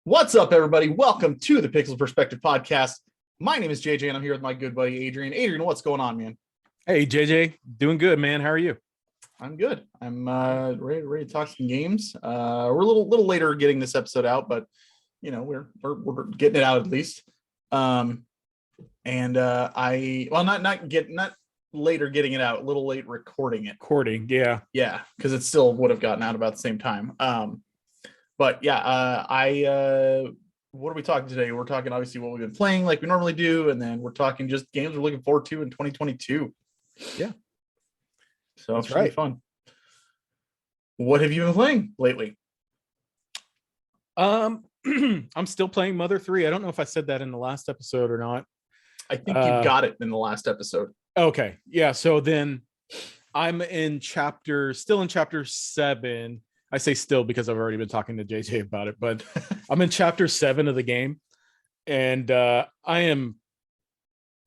What's up, everybody? Welcome to the Pixel Perspective Podcast. My name is JJ, and I'm here with my good buddy, Adrian. Adrian, what's going on, man? Hey, JJ. Doing good, man. How are you? I'm good. I'm ready to talk some games. We're a little later getting this episode out, but, you know, we're getting it out at least. Not later getting it out, a little late recording it. Yeah, because it still would have gotten out about the same time. What are we talking today? We're talking obviously what we've been playing like we normally do, and then we're talking just games we're looking forward to in 2022. Yeah. So it's really fun. What have you been playing lately? I'm still playing Mother 3. I don't know if I said that in the last episode or not. I think you got it in the last episode. Okay. Yeah. So then I'm still in chapter 7. I say still because I've already been talking to JJ about it, but I'm in chapter 7 of the game, and I am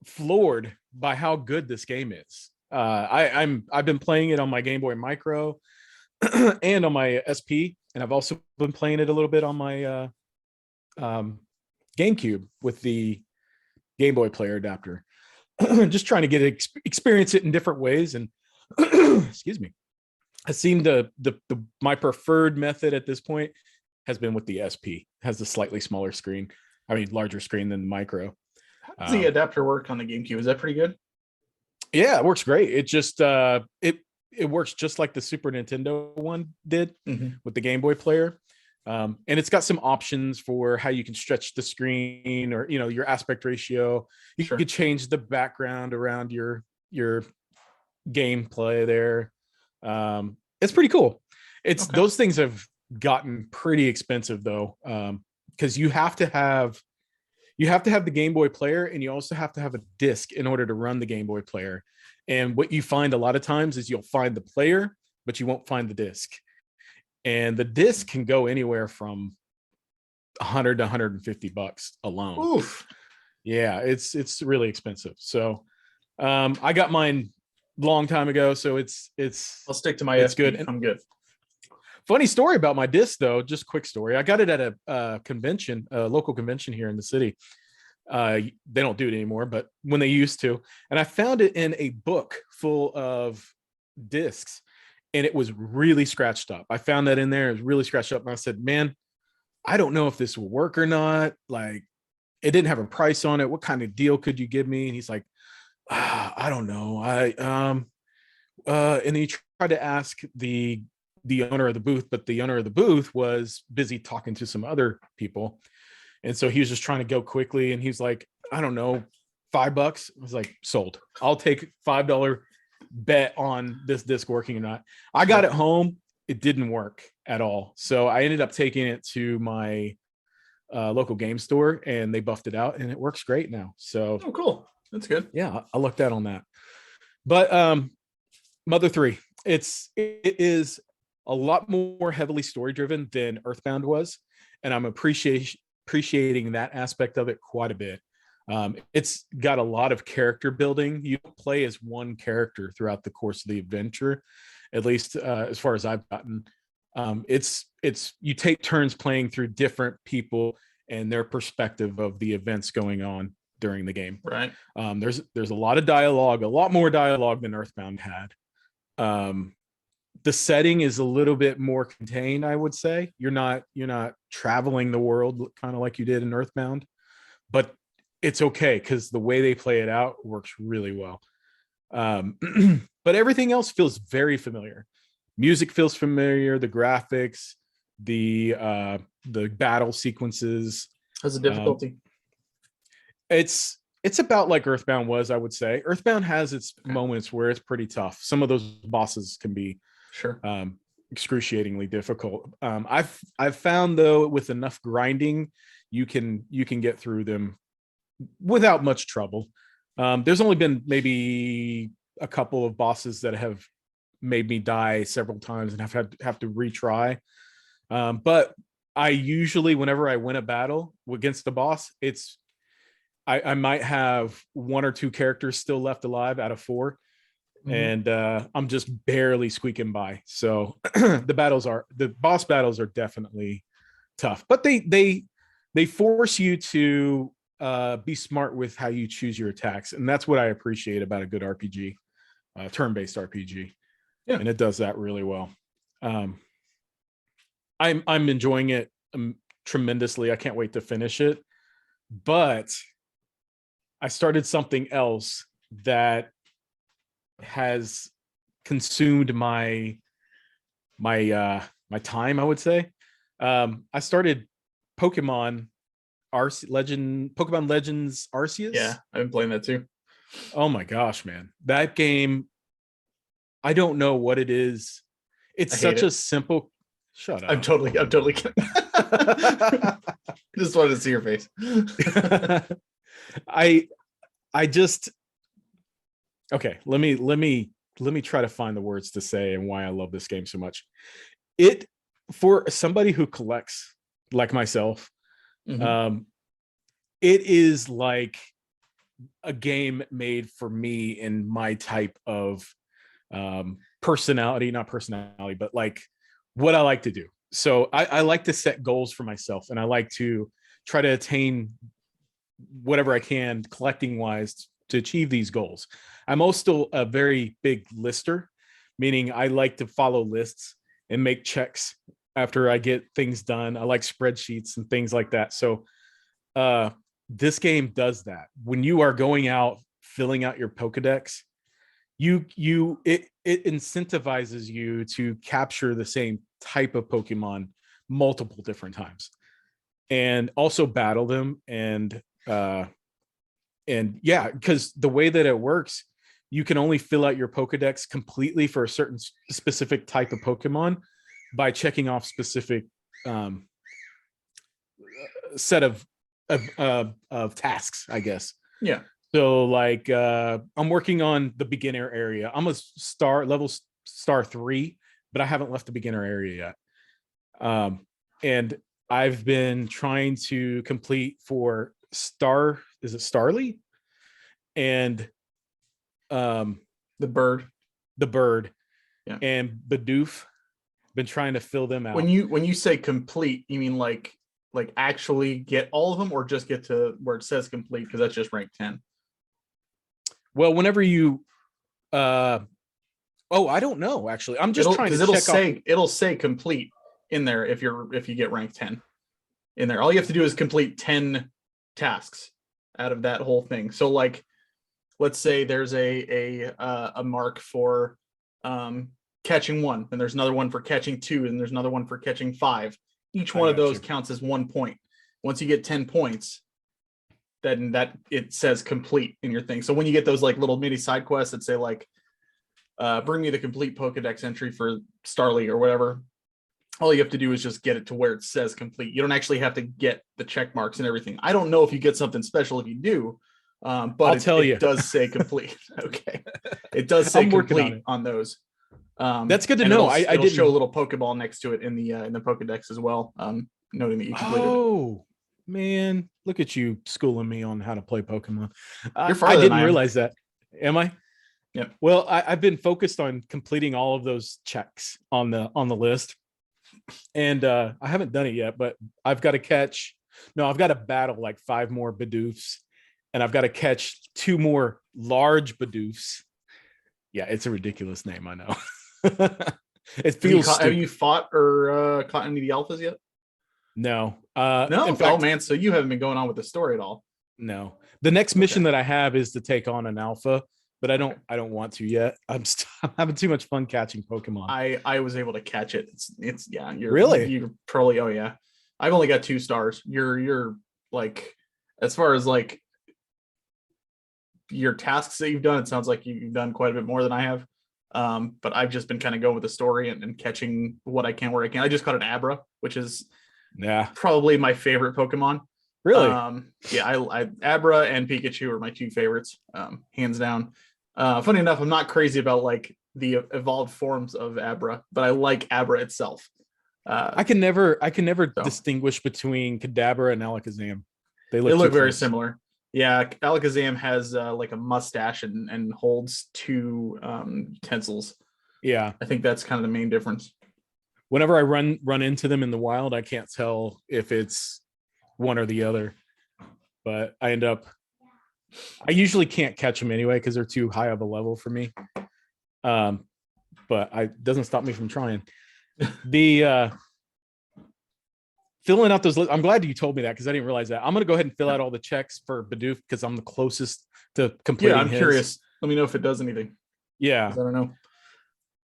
floored by how good this game is. I've been playing it on my Game Boy Micro and on my SP, and I've also been playing it a little bit on my GameCube with the Game Boy player adapter. Just trying to experience it in different ways, and excuse me. It seemed my preferred method at this point has been with the SP. It has the slightly smaller screen. I mean, larger screen than the Micro. How does the adapter work on the GameCube? Is that pretty good? Yeah, it works great. It just it works just like the Super Nintendo one did with the Game Boy player. And it's got some options for how you can stretch the screen, or your aspect ratio. You could change the background around your gameplay there. It's pretty cool. Those things have gotten pretty expensive though, because you have to have the Game Boy player, and you also have to have a disc in order to run the Game Boy player. And what you find a lot of times is you'll find the player, but you won't find the disc. And the disc can go anywhere from $100 to $150 alone. Oof. Yeah, it's really expensive. So I got mine long time ago, so I'll stick to my it's SP. good. I'm good. Funny story about my disc though, just quick story. I got it at a convention, a local convention here in the city. They don't do it anymore, but when they used to, and I found it in a book full of discs, and it was really scratched up. I found that in there. It was really scratched up, and I said, man, I don't know if this will work or not. Like, it didn't have a price on it. What kind of deal could you give me? And he's like, I don't know. And he tried to ask the owner of the booth, but the owner of the booth was busy talking to some other people. And so he was just trying to go quickly. And he's like, I don't know, $5. I was like, sold. I'll take $5 bet on this disc working or not. I got it home. It didn't work at all. So I ended up taking it to my local game store, and they buffed it out, and it works great now. So oh, cool. That's good. Yeah, I looked out on that. But Mother 3, it is a lot more heavily story driven than Earthbound was, and I'm appreciating that aspect of it quite a bit. It's got a lot of character building. You play as one character throughout the course of the adventure, at least as far as I've gotten. It's you take turns playing through different people and their perspective of the events going on during the game. Right. There's a lot of dialogue, a lot more dialogue than Earthbound had. The setting is a little bit more contained, I would say. You're not traveling the world kind of like you did in Earthbound, but it's okay because the way they play it out works really well. But everything else feels very familiar. Music feels familiar, the graphics, the battle sequences. How's the difficulty? It's about like Earthbound was, I would say. Earthbound has its moments where it's pretty tough. Some of those bosses can be excruciatingly difficult. I've found though, with enough grinding, you can get through them without much trouble. There's only been maybe a couple of bosses that have made me die several times and have to retry. But I usually, whenever I win a battle against the boss, I might have one or two characters still left alive out of four, and I'm just barely squeaking by. So the boss battles are definitely tough, but they force you to be smart with how you choose your attacks, and that's what I appreciate about a good RPG, turn-based RPG. Yeah. And it does that really well. I'm enjoying it tremendously. I can't wait to finish it, but I started something else that has consumed my time, I would say. I started Pokemon Pokemon Legends Arceus. Yeah, I've been playing that too. Oh my gosh, man. That game, I don't know what it is. It's such a simple. Shut up. I'm totally kidding. Just wanted to see your face. I just okay, let me try to find the words to say and why I love this game so much. It, for somebody who collects like myself, it is like a game made for me in my type of personality, not personality, but like what I like to do. So I like to set goals for myself, and I like to try to attain whatever I can collecting wise to achieve these goals. I'm also a very big lister, meaning I like to follow lists and make checks after I get things done. I like spreadsheets and things like that. So this game does that. When you are going out filling out your Pokedex, it incentivizes you to capture the same type of Pokemon multiple different times, and also battle them. And yeah, because the way that it works, you can only fill out your Pokedex completely for a certain specific type of Pokemon by checking off specific set of tasks, I guess. Yeah. So like I'm working on the beginner area. I'm a level star 3, but I haven't left the beginner area yet. And I've been trying to complete for is it Starly? And the bird. Yeah. And Bidoof. Been trying to fill them out. When you say complete, you mean like actually get all of them, or just get to where it says complete, because that's just rank 10? Well, whenever you I don't know, actually. I'm just trying to check it'll say complete in there if you get rank 10 in there. All you have to do is complete 10 tasks out of that whole thing. So like, let's say there's a mark for catching 1, and there's another one for catching 2, and there's another one for catching 5. Each one of those counts as 1 point. Once you get 10 points, then that it says complete in your thing. So when you get those like little mini side quests that say like bring me the complete Pokedex entry for Starly or whatever, all you have to do is just get it to where it says complete. You don't actually have to get the check marks and everything. I don't know if you get something special if you do, but it does say complete. Okay, it does say complete on those. That's good to know. It'll show a little Pokeball next to it in the Pokedex as well, noting that you completed it. Oh man, look at you schooling me on how to play Pokemon. You're farther I than didn't realize that. Am I? Yep. Well, I've been focused on completing all of those checks on the list, and I haven't done it yet. But I've got to battle like 5 more Bidoofs, and I've got to catch 2 more large Bidoofs. Yeah, it's a ridiculous name, I know. It feels. Have you fought or caught any of the alphas yet? No. No. In fact, oh man, so you haven't been going on with the story at all. No. The next mission that I have is to take on an alpha, but I don't want to yet. I'm having too much fun catching Pokemon. I was able to catch it. It's yeah. You're probably, oh yeah. I've only got 2 stars. You're like, as far as like your tasks that you've done, it sounds like you've done quite a bit more than I have. But I've just been kind of going with the story and catching what I can where I can. I just caught an Abra, which is probably my favorite Pokemon. Really? I Abra and Pikachu are my 2 favorites, hands down. Funny enough, I'm not crazy about like the evolved forms of Abra, but I like Abra itself. I can never So. distinguish between Kadabra and Alakazam. They look too very close. similar. Yeah, Alakazam has like a mustache and holds two utensils. Yeah, I think that's kind of the main difference. whenever I run into them in the wild, I can't tell if it's one or the other. But I usually can't catch them anyway because they're too high of a level for me. But it doesn't stop me from trying. The filling out those. I'm glad you told me that because I didn't realize that. I'm gonna go ahead and fill out all the checks for Bidoof because I'm the closest to completing. Yeah, I'm curious. Let me know if it does anything. Yeah, I don't know.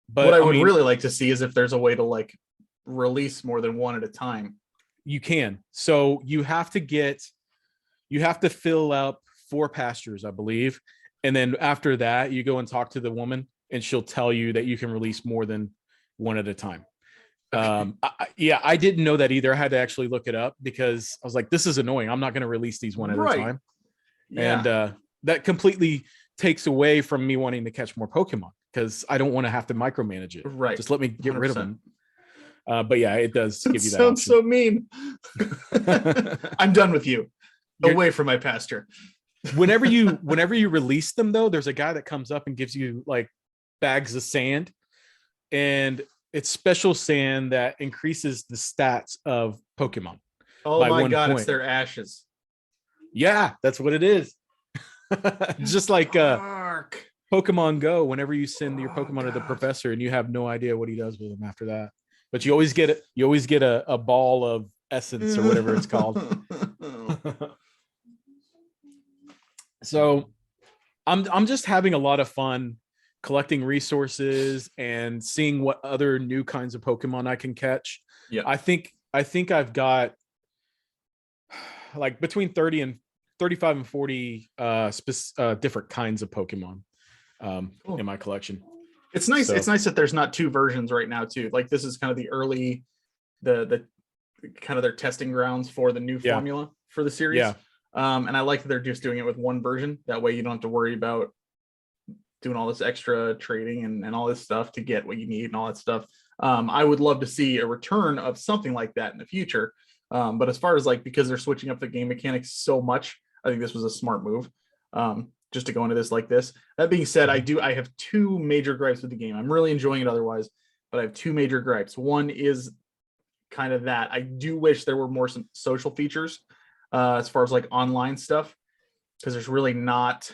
but what I would really like to see is if there's a way to like release more than one at a time. You can. So you have to fill out 4 pastures, I believe, and then after that, you go and talk to the woman, and she'll tell you that you can release more than one at a time. Okay. I didn't know that either. I had to actually look it up because I was like, this is annoying. I'm not going to release these one at a time. Yeah. And that completely takes away from me wanting to catch more Pokemon because I don't want to have to micromanage it. Right. Just let me get 100%. Rid of them. But yeah, it does give you that. Sounds so mean. I'm done with you. Away from my pasture. whenever you release them, though, there's a guy that comes up and gives you like bags of sand, and it's special sand that increases the stats of Pokemon. Oh my god, point. It's their ashes. Yeah, that's what it is. Just like Pokemon Go, whenever you send your Pokemon to the professor and you have no idea what he does with them after that. But you always get a ball of essence or whatever it's called. So I'm just having a lot of fun collecting resources and seeing what other new kinds of Pokemon I can catch. Yeah. I think I've got like between 35 and 40 different kinds of Pokemon in my collection. It's nice. So, it's nice that there's not 2 versions right now too. Like this is kind of the early, the kind of their testing grounds for the new formula for the series. Yeah. And I like that they're just doing it with 1 version. That way you don't have to worry about doing all this extra trading and all this stuff to get what you need and all that stuff. I would love to see a return of something like that in the future. But as far as like, because they're switching up the game mechanics so much, I think this was a smart move. Just to go into this like this. That being said, I have 2 major gripes with the game. I'm really enjoying it otherwise, but I have 2 major gripes. One is kind of that I do wish there were more some social features as far as like online stuff, because there's really not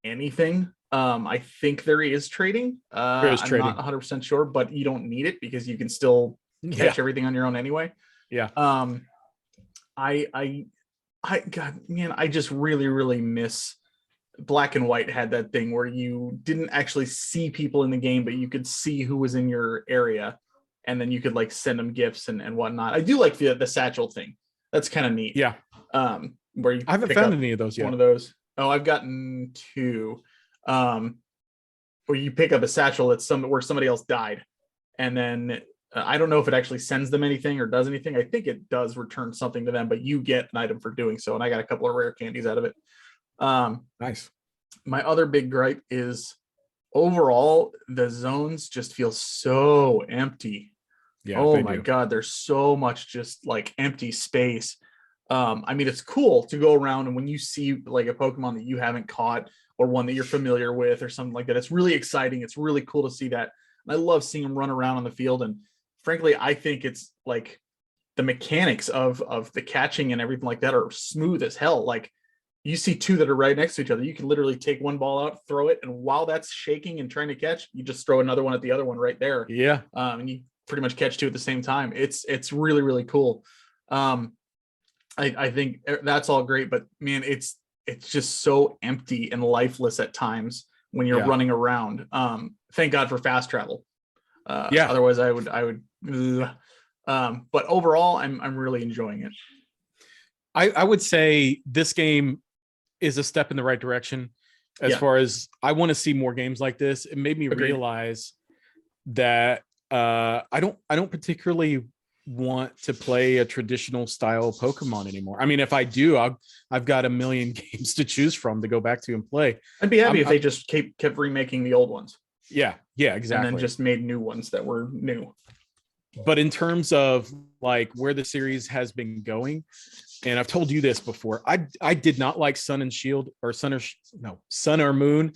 anything. I think there is trading. I'm not 100% sure, but you don't need it because you can still catch everything on your own anyway. Yeah. God, man, I just really, really miss Black and White. Had that thing where you didn't actually see people in the game, but you could see who was in your area, and then you could like send them gifts and whatnot. I do like the satchel thing. That's kind of neat. Yeah. Where you I haven't found any of those yet. One of those. Oh, I've gotten 2. Where you pick up a satchel that's where somebody else died, and then I don't know if it actually sends them anything or does anything. I think it does return something to them, but you get an item for doing so. And I got a couple of rare candies out of it. Nice. My other big gripe is overall, the zones just feel so empty. Yeah. Oh my God. There's so much just like empty space. I mean, it's cool to go around, and when you see like a Pokemon that you haven't caught or one that you're familiar with or something like that, it's really exciting. It's really cool to see that. And I love seeing them run around on the field. And frankly, I think it's like the mechanics of the catching and everything like that are smooth as hell. Like you see 2 that are right next to each other. You can literally take one ball out, throw it, and while that's shaking and trying to catch, you just throw another one at the other one right there. Yeah. And you pretty much catch 2 at the same time. It's really, really cool. I think that's all great, but man, it's just so empty and lifeless at times when you're running around. Thank God for fast travel. Otherwise I would. But overall, I'm really enjoying it. I would say this game is a step in the right direction as far as I want to see more games like this. It made me realize that I don't particularly want to play a traditional style Pokemon anymore. I mean, if I do, I've got a million games to choose from to go back to and play. I'd be happy if they just kept remaking the old ones. Yeah, exactly. And then just made new ones that were new. But in terms of like where the series has been going, and I've told you this before, I did not like Sun and Shield or Sun or Moon,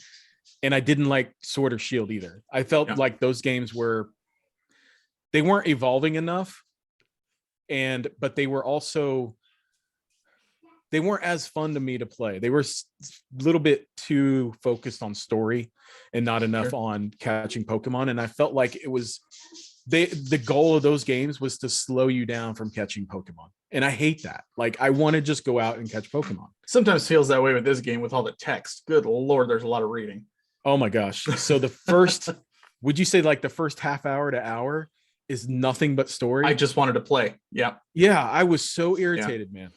and I didn't like Sword or Shield either. I felt like those games they weren't evolving enough, but they weren't as fun to me to play. They were a little bit too focused on story and not enough on catching Pokemon. And I felt like it was the goal of those games was to slow you down from catching Pokemon. And I hate that. Like, I want to just go out and catch Pokemon. Sometimes feels that way with this game with all the text. Good Lord, there's a lot of reading. Oh my gosh. So the first, would you say like the first half hour to hour is nothing but story? I just wanted to play. Yeah. Yeah. I was so irritated, man.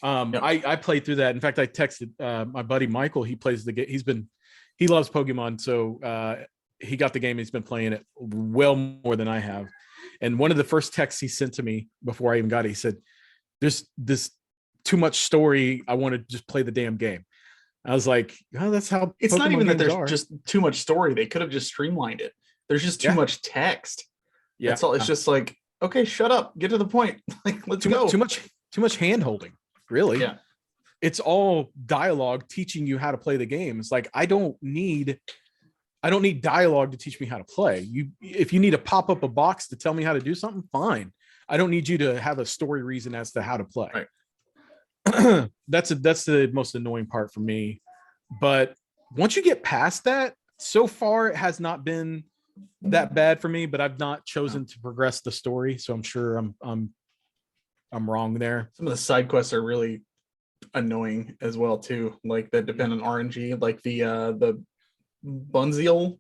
I played through that. In fact, I texted my buddy Michael. He plays the game. He loves Pokemon. So he got the game. He's been playing it well more than I have. And one of the first texts he sent to me before I even got it, he said, "There's this too much story. I want to just play the damn game." I was like, "Oh, that's how." It's Pokemon not even that there's are. just too much story. They could have just streamlined it. There's just too much text. Yeah. That's all. It's just like, okay, shut up. Get to the point. Like, let's go. Too much hand holding. Really? Yeah. It's all dialogue teaching you how to play the game. It's like, I don't need dialogue to teach me how to play. If you need to pop up a box to tell me how to do something, fine. I don't need you to have a story reason as to how to play. Right. That's the most annoying part for me. But once you get past that, so far it has not been that bad for me, but I've not chosen to progress the story. So I'm sure I'm wrong there. Some of the side quests are really annoying as well too. Like that depend on RNG, like the Buzziel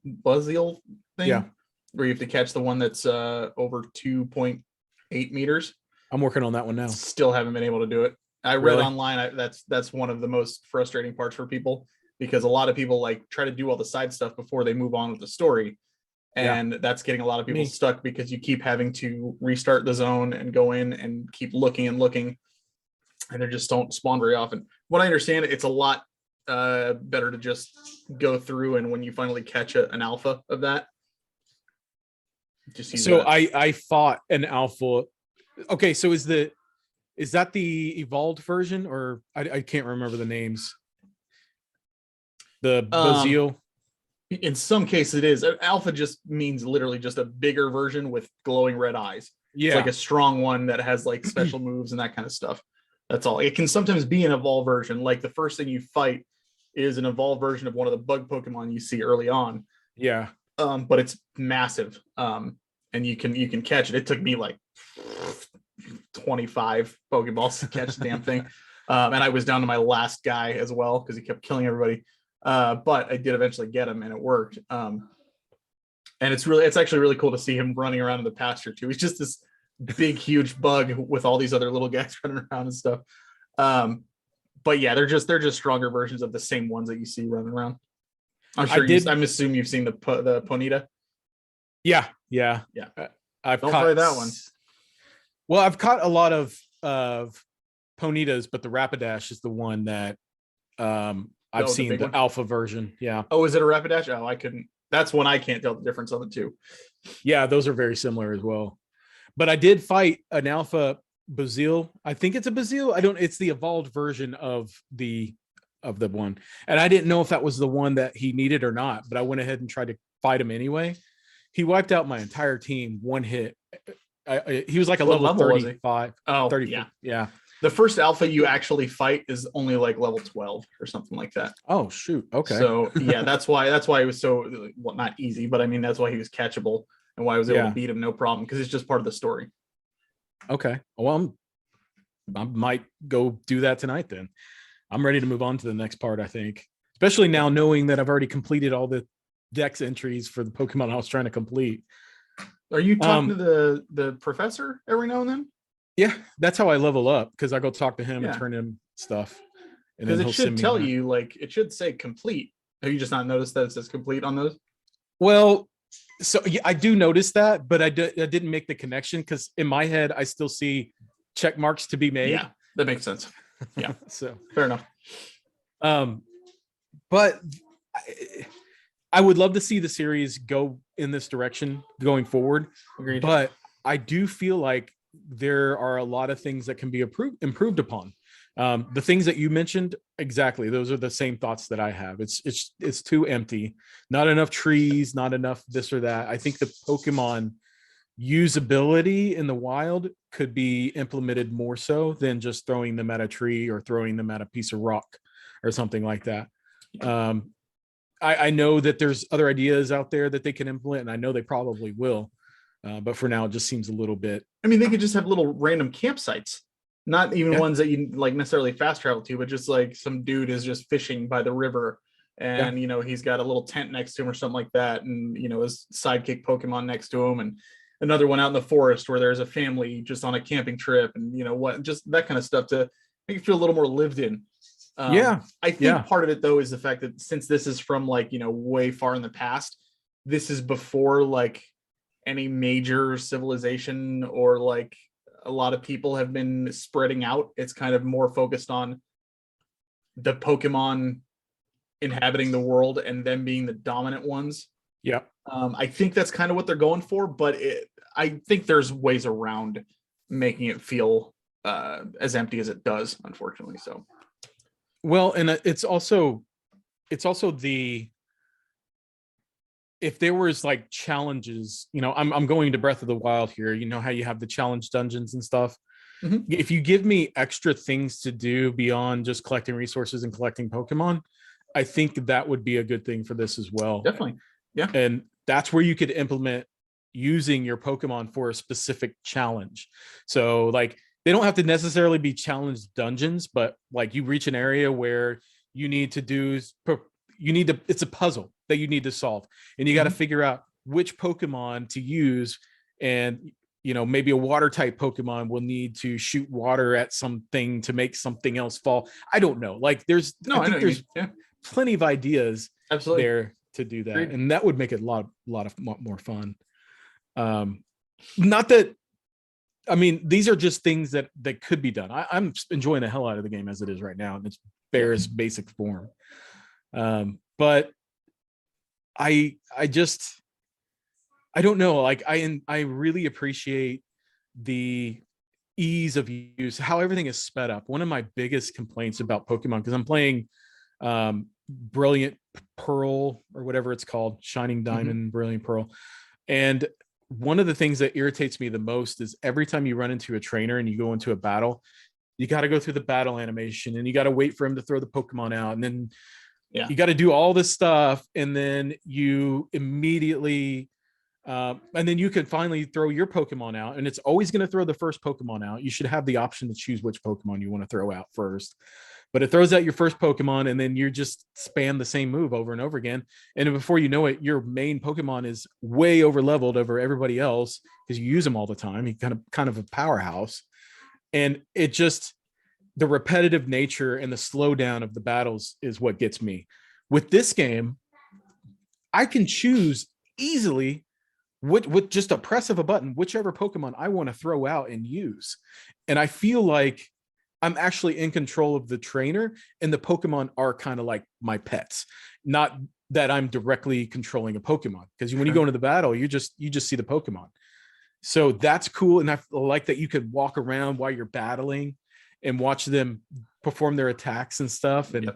thing, where you have to catch the one that's over 2.8 meters. I'm working on that one now. Still haven't been able to do it. I read online that's one of the most frustrating parts for people, because a lot of people like try to do all the side stuff before they move on with the story. And that's getting a lot of people stuck because you keep having to restart the zone and go in and keep looking and they just don't spawn very often. What I understand, it's a lot better to just go through, and when you finally catch an alpha of that, just use that. I fought an alpha. Okay, so is that the evolved version, or I can't remember the names? The Buzziel. In some cases it is. Alpha just means literally just a bigger version with glowing red eyes. Yeah. It's like a strong one that has like special moves and that kind of stuff. That's all. It can sometimes be an evolved version. Like the first thing you fight is an evolved version of one of the bug Pokemon you see early on. Yeah. But it's massive. And you can catch it. It took me like 25 Pokeballs to catch the damn thing. And I was down to my last guy as well because he kept killing everybody. But I did eventually get him, and it worked. And it's actually really cool to see him running around in the pasture too. He's just this big, huge bug with all these other little guys running around and stuff. But yeah, they're just stronger versions of the same ones that you see running around. I'm assuming you've seen the Ponyta. Yeah. I've Don't play that one. Well, I've caught a lot of Ponytas, but the Rapidash is the one that I've seen the alpha version. Yeah. Oh, is it a Rapidash? Oh, I couldn't. That's one I can't tell the difference on the two. Yeah, those are very similar as well. But I did fight an alpha Buzziel. I think it's a Buzziel. It's the evolved version of the one. And I didn't know if that was the one that he needed or not, but I went ahead and tried to fight him anyway. He wiped out my entire team one hit. He was like a level 35. Oh, 30. Yeah. The first alpha you actually fight is only like level 12 or something like that. Oh shoot. Okay. So yeah, that's why it was so, well, not easy, but I mean that's why he was catchable and why I was able to beat him no problem, because it's just part of the story. Okay. Well, I might go do that tonight then. I'm ready to move on to the next part, I think. Especially now knowing that I've already completed all the Dex entries for the Pokemon I was trying to complete. Are you talking to the professor every now and then? Yeah, that's how I level up, because I go talk to him and turn him stuff. Because it should tell you, like, it should say complete. Have you just not noticed that it says complete on those? Well, so yeah, I do notice that, but I didn't make the connection, because in my head, I still see check marks to be made. Yeah, that makes sense. Yeah, so fair enough. But I would love to see the series go in this direction going forward. Agreed. But I do feel like there are a lot of things that can be improved upon. The things that you mentioned, exactly, those are the same thoughts that I have. It's too empty, not enough trees, not enough this or that. I think the Pokemon usability in the wild could be implemented more so than just throwing them at a tree or throwing them at a piece of rock or something like that. I know that there's other ideas out there that they can implement, and I know they probably will. But for now, it just seems a little bit. I mean, they could just have little random campsites, not even ones that you like necessarily fast travel to, but just like some dude is just fishing by the river, and he's got a little tent next to him or something like that, and his sidekick Pokemon next to him, and another one out in the forest where there's a family just on a camping trip, and just that kind of stuff to make it feel a little more lived in. I think part of it though is the fact that since this is from way far in the past, this is before like any major civilization or like a lot of people have been spreading out. It's kind of more focused on the Pokemon inhabiting the world and them being the dominant ones. I think that's kind of what they're going for, but I think there's ways around making it feel as empty as it does, unfortunately. So well, and it's also the, if there was like challenges, I'm going to Breath of the Wild here, how you have the challenge dungeons and stuff. If you give me extra things to do beyond just collecting resources and collecting Pokemon, I think that would be a good thing for this as well. Definitely. Yeah. And that's where you could implement using your Pokemon for a specific challenge. So like, they don't have to necessarily be challenge dungeons, but like you reach an area where you need to it's a puzzle that you need to solve, and you got to figure out which Pokemon to use. And maybe a water type Pokemon will need to shoot water at something to make something else fall. I don't know. Like there's plenty of ideas there to do that. And that would make it a lot more fun. Not that, I mean, these are just things that could be done. I'm enjoying the hell out of the game as it is right now in its barest basic form. But I don't know. Like I really appreciate the ease of use, how everything is sped up. One of my biggest complaints about Pokemon, because I'm playing Brilliant Pearl or whatever it's called, Shining Diamond, Brilliant Pearl, and one of the things that irritates me the most is every time you run into a trainer and you go into a battle, you got to go through the battle animation and you got to wait for him to throw the Pokemon out, and then you got to do all this stuff, and then you immediately and then you can finally throw your Pokemon out, and it's always going to throw the first Pokemon out. You should have the option to choose which Pokemon you want to throw out first, but it throws out your first Pokemon, and then you just spam the same move over and over again. And before you know it, your main Pokemon is way over leveled over everybody else because you use them all the time. You're kind of a powerhouse. And it just, the repetitive nature and the slowdown of the battles is what gets me. With this game, I can choose easily with just a press of a button, whichever Pokemon I want to throw out and use. And I feel like I'm actually in control of the trainer, and the Pokemon are kind of like my pets. Not that I'm directly controlling a Pokemon, because when you go into the battle, you just see the Pokemon. So that's cool. And I like that you could walk around while you're battling and watch them perform their attacks and stuff. And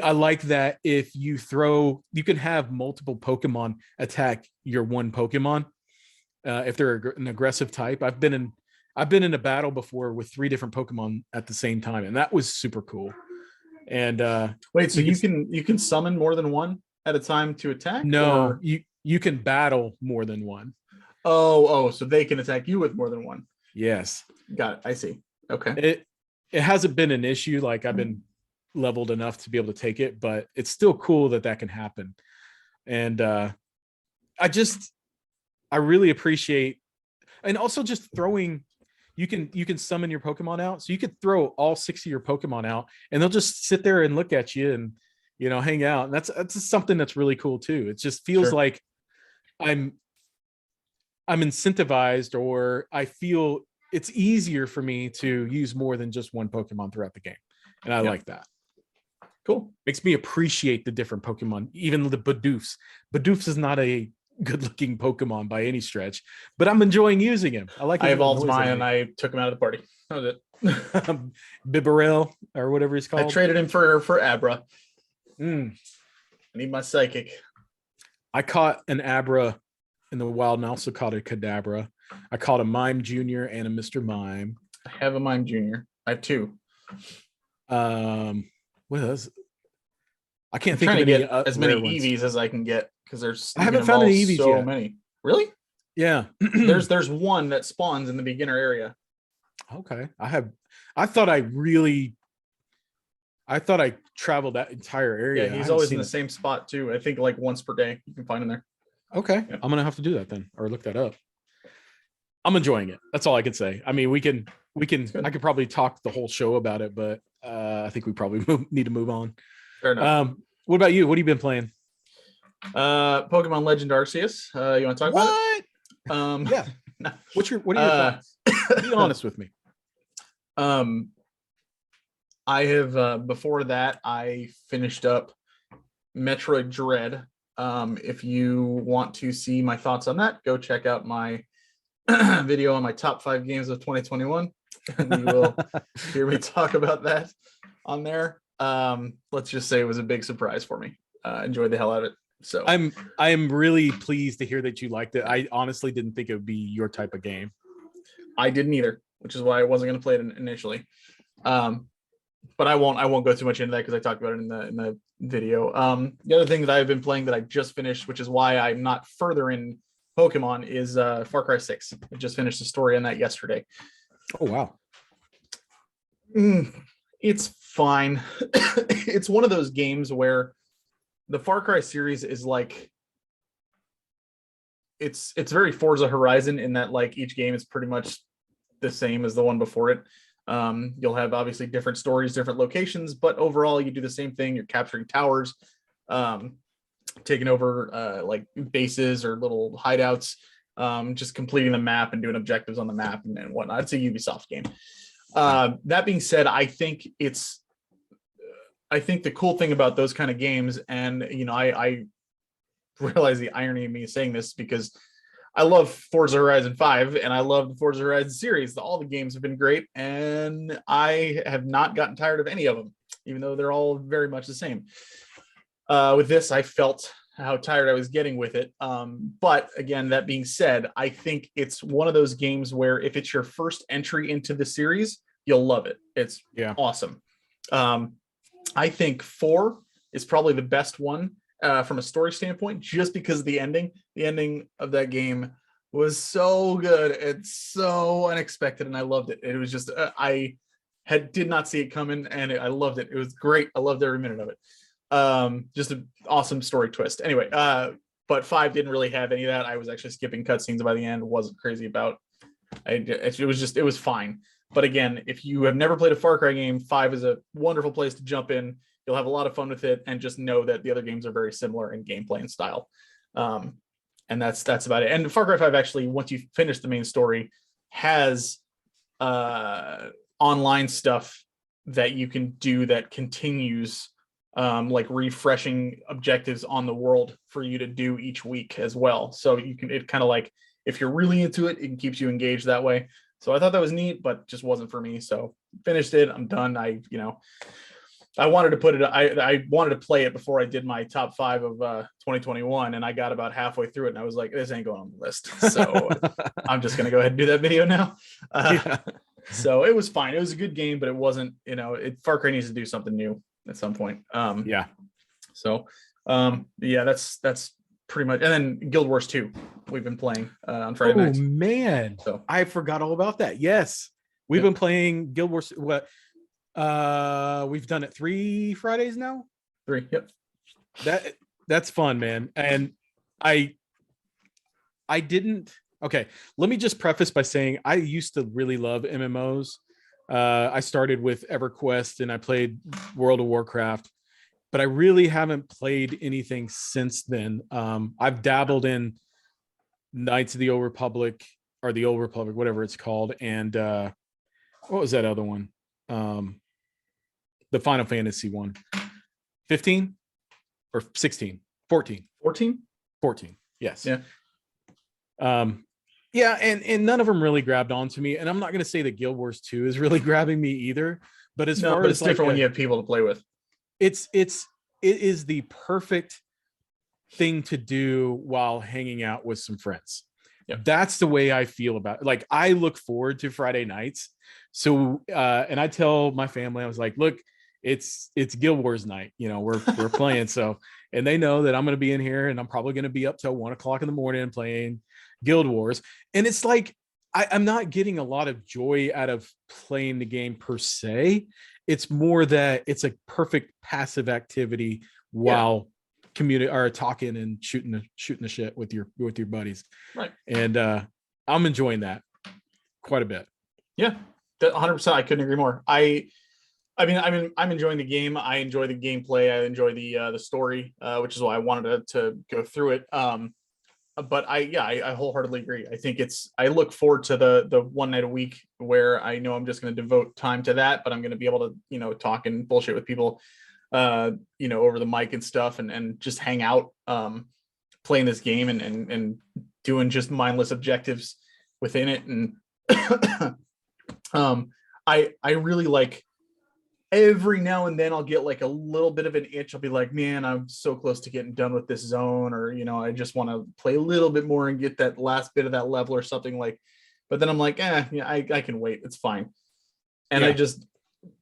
I like that if you can have multiple Pokemon attack your one Pokemon if they're an aggressive type. I've been in a battle before with 3 different Pokemon at the same time, and that was super cool. And wait, so you can summon more than one at a time to attack? No, you can battle more than one. Oh, so they can attack you with more than one. Yes. Got it. I see. Okay. It hasn't been an issue. Like I've been leveled enough to be able to take it, but it's still cool that can happen. And I really appreciate, and also just throwing, you can summon your Pokemon out. So you could throw all 6 of your Pokemon out, and they'll just sit there and look at you and hang out. And that's something that's really cool too. It just feels like I'm incentivized, or I feel it's easier for me to use more than just one Pokemon throughout the game. And I like that. Cool. Makes me appreciate the different Pokemon, even the Bidoofs. Bidoofs is not a good looking Pokemon by any stretch, but I'm enjoying using him. I like. I evolved mine and I took him out of the party. That was it. Bibarel or whatever he's I called. traded him for Abra. Mm. I need my psychic. I caught an Abra in the wild and I also caught a Kadabra. I caught a Mime Junior and a Mr. Mime. I have a Mime Junior. I have 2. What else? I can't I'm think trying of to any get as many rare ones. EVs as I can get because there's I haven't found any EVs so yet. many. Really? Yeah. there's one that spawns in the beginner area. Okay. I thought I traveled that entire area. Yeah, he's always in the same spot too. I think like once per day you can find him there. Okay. Yeah. I'm gonna have to do that then, or look that up. I'm enjoying it. That's all I can say. I mean, I could probably talk the whole show about it, but I think we probably need to move on. Fair enough. What about you? What have you been playing? Pokemon Legend Arceus. You want to talk about it? Yeah. What are your thoughts? Be honest with me. I have before that I finished up Metroid Dread. If you want to see my thoughts on that, go check out my video on my top 5 games of 2021. And you will hear me talk about that on there. Let's just say it was a big surprise for me. Enjoyed the hell out of it. So I'm really pleased to hear that you liked it. I honestly didn't think it would be your type of game. I didn't either, which is why I wasn't going to play it initially. But I won't go too much into that because I talked about it in the video. The other thing that I've been playing that I just finished, which is why I'm not further in Pokemon, is Far Cry 6. I just finished the story on that yesterday. Oh wow. It's fine. It's one of those games where the Far Cry series is like it's very Forza Horizon in that like each game is pretty much the same as the one before it. You'll have obviously different stories, different locations, but overall you do the same thing. You're capturing towers, taking over like bases or little hideouts, just completing the map and doing objectives on the map and whatnot. It's a Ubisoft game. That being said, I think the cool thing about those kind of games, and you know, I realize the irony of me saying this because I love Forza Horizon 5 and I love the Forza Horizon series. All the games have been great and I have not gotten tired of any of them, even though they're all very much the same. With this, I felt how tired I was getting with it. But again, that being said, I think it's one of those games where if it's your first entry into the series, you'll love it. It's awesome. I think 4 is probably the best one from a story standpoint, just because of the ending. The ending of that game was so good. It's so unexpected, and I loved it. It was just did not see it coming, and I loved it. It was great. I loved every minute of it. Just an awesome story twist. Anyway, but 5 didn't really have any of that. I was actually skipping cutscenes by the end. Wasn't crazy about. It was fine. But again, if you have never played a Far Cry game, 5 is a wonderful place to jump in. You'll have a lot of fun with it, and just know that the other games are very similar in gameplay and style. And that's about it. And Far Cry 5 actually, once you finish the main story, has online stuff that you can do that continues, like refreshing objectives on the world for you to do each week as well. So it kind of like, if you're really into it, it keeps you engaged that way. So I thought that was neat, but just wasn't for me. So finished it. I'm done. I wanted to put it. I wanted to play it before I did my top 5 of 2021, and I got about halfway through it, and I was like, "This ain't going on the list." So I'm just gonna go ahead and do that video now. So it was fine. It was a good game, but it wasn't. Far Cry needs to do something new at some point. So that's pretty much. And then Guild Wars 2, we've been playing on Friday nights. Oh man, so I forgot all about that. Yes, we've been playing Guild Wars. What? We've done it 3 Fridays now. 3. Yep. That's fun, man. And I didn't. Okay, let me just preface by saying I used to really love MMOs. I started with EverQuest and I played World of Warcraft, but I really haven't played anything since then. I've dabbled in Knights of the Old Republic, or the Old Republic, whatever it's called, and what was that other one? The Final Fantasy one. 15 or 16? 14. 14? 14. Yes. Yeah. Yeah, and none of them really grabbed onto me. And I'm not going to say that Guild Wars 2 is really grabbing me either. But as far but as it's different when you have people to play with. it is the perfect thing to do while hanging out with some friends. Yep. That's the way I feel about it. Like, I look forward to Friday nights. So and I tell my family, I was like, look, it's Guild Wars night, you know, we're playing. So, and they know that I'm going to be in here and I'm probably going to be up till 1:00 in the morning playing Guild Wars. And it's like, I'm not getting a lot of joy out of playing the game per se. It's more that it's a perfect passive activity while community or talking and shooting the shit with your buddies. Right. And I'm enjoying that quite a bit. Yeah, 100%. I couldn't agree more. I mean, I'm enjoying the game. I enjoy the gameplay. I enjoy the story, which is why I wanted to go through it. But I wholeheartly agree. I think I look forward to the one night a week where I know I'm just going to devote time to that, but I'm going to be able to, you know, talk and bullshit with people, you know, over the mic and stuff, and just hang out, playing this game and doing just mindless objectives within it. And I really like, every now and then I'll get like a little bit of an itch. I'll be like, man, I'm so close to getting done with this zone, or, you know, I just want to play a little bit more and get that last bit of that level or something like, but then I'm like, yeah, I can wait. It's fine. And I just,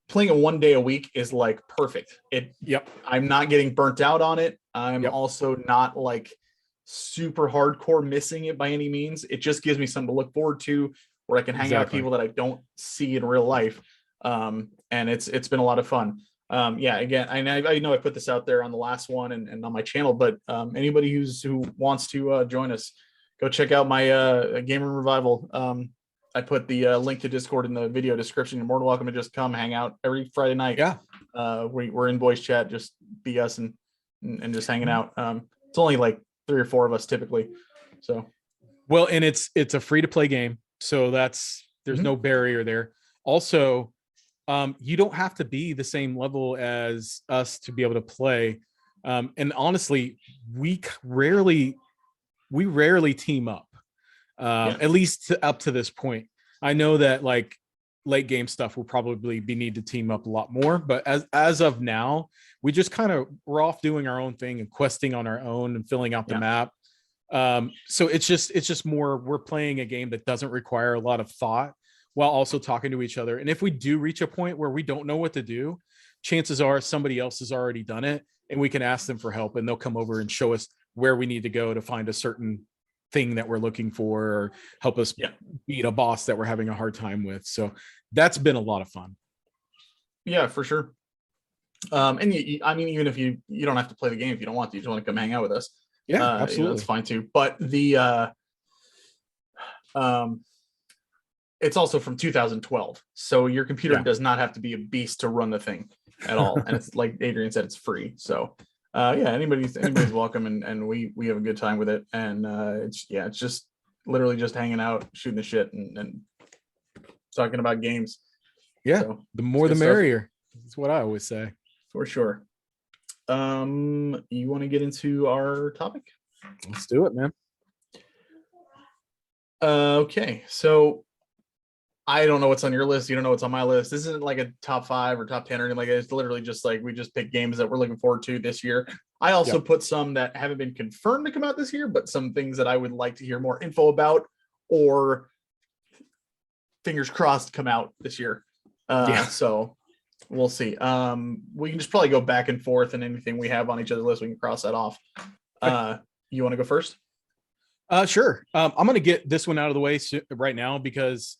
playing it one day a week is like perfect. I'm not getting burnt out on it. I'm also not like super hardcore missing it by any means. It just gives me something to look forward to where I can hang out with people that I don't see in real life. And it's been a lot of fun. Again, I know I put this out there on the last one and on my channel, but anybody who wants to join us, go check out my Game Room Revival. I put the link to Discord in the video description. You're more than welcome to just come hang out every Friday night. We're in voice chat, just be us and just hanging out. It's only like 3 or 4 of us typically. So well, and it's a free to play game, so there's no barrier there. Also, you don't have to be the same level as us to be able to play. And honestly, we rarely team up, at least up to this point. I know that like late game stuff will probably need to team up a lot more, but as of now, we just we're off doing our own thing and questing on our own and filling out the map. So it's just more, we're playing a game that doesn't require a lot of thought while also talking to each other. And if we do reach a point where we don't know what to do, chances are somebody else has already done it and we can ask them for help and they'll come over and show us where we need to go to find a certain thing that we're looking for, or help us beat a boss that we're having a hard time with. So that's been a lot of fun. Yeah, for sure. And I mean, even if you don't have to play the game if you don't want to, you just want to come hang out with us. Yeah, absolutely. You know, that's fine too. But it's also from 2012, so your computer does not have to be a beast to run the thing at all. And it's like Adrian said, it's free. So anybody's welcome, and we have a good time with it. And it's just literally just hanging out, shooting the shit, and talking about games. Yeah, so, the more the merrier. That's what I always say. For sure. You want to get into our topic? Let's do it, man. Okay, so I don't know what's on your list. You don't know what's on my list. This isn't like a top 5 or top 10 or anything like that. It's literally just like we just pick games that we're looking forward to this year. I also put some that haven't been confirmed to come out this year, but some things that I would like to hear more info about, or fingers crossed come out this year. So we'll see. We can just probably go back and forth, and anything we have on each other's list, we can cross that off. You want to go first? Sure. I'm going to get this one out of the way right now because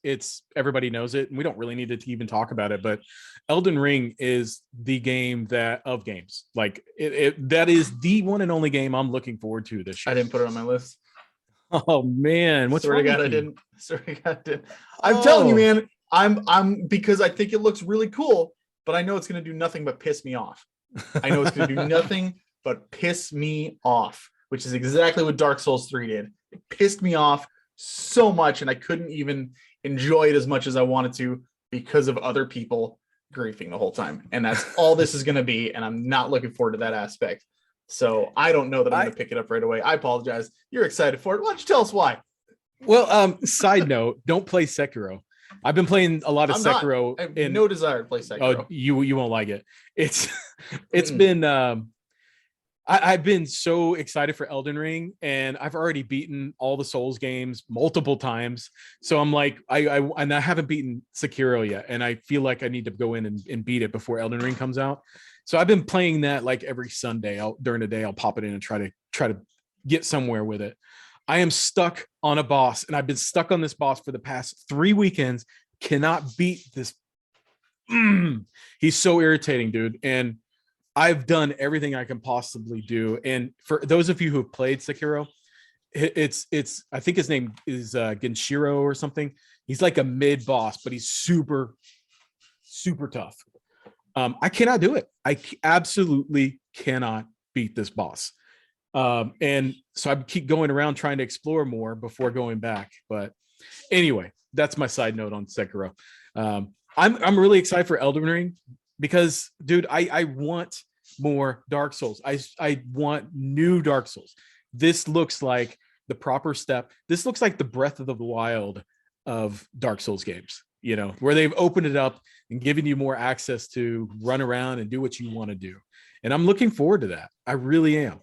everybody knows it and we don't really need to even talk about it, but Elden Ring is the game of games. Like that is the one and only game I'm looking forward to this year. I didn't put it on my list. Oh man. What's wrong with you? I didn't. Sorry, I didn't. I'm telling you, man, I'm because I think it looks really cool, but I know it's going to do nothing but piss me off. I know it's going to do nothing but piss me off, which is exactly what Dark Souls 3 did. It pissed me off so much, and I couldn't even enjoy it as much as I wanted to because of other people griefing the whole time. And that's all this is going to be, and I'm not looking forward to that aspect. So I don't know that I'm going to pick it up right away. I apologize. You're excited for it. Why don't you tell us why? Well, side note, don't play Sekiro. I've been playing a lot of Sekiro. I have no desire to play Sekiro. Oh, you won't like it. It's been I've been so excited for Elden Ring, and I've already beaten all the Souls games multiple times. So I'm like, I haven't beaten Sekiro yet, and I feel like I need to go in and beat it before Elden Ring comes out. So I've been playing that like every Sunday. During the day, I'll pop it in and try to get somewhere with it. I am stuck on a boss, and I've been stuck on this boss for the past 3 weekends. Cannot beat this. He's so irritating, dude. And I've done everything I can possibly do. And for those of you who have played Sekiro, it's I think his name is Genshiro or something. He's like a mid boss, but he's super, super tough. I cannot do it. I absolutely cannot beat this boss. And so I keep going around trying to explore more before going back. But anyway, that's my side note on Sekiro. I'm really excited for Elden Ring because, dude, I want more Dark Souls. I want new Dark Souls. This looks like the proper step. This looks like the Breath of the Wild of Dark Souls games, you know, where they've opened it up and given you more access to run around and do what you want to do. And I'm looking forward to that. I really am.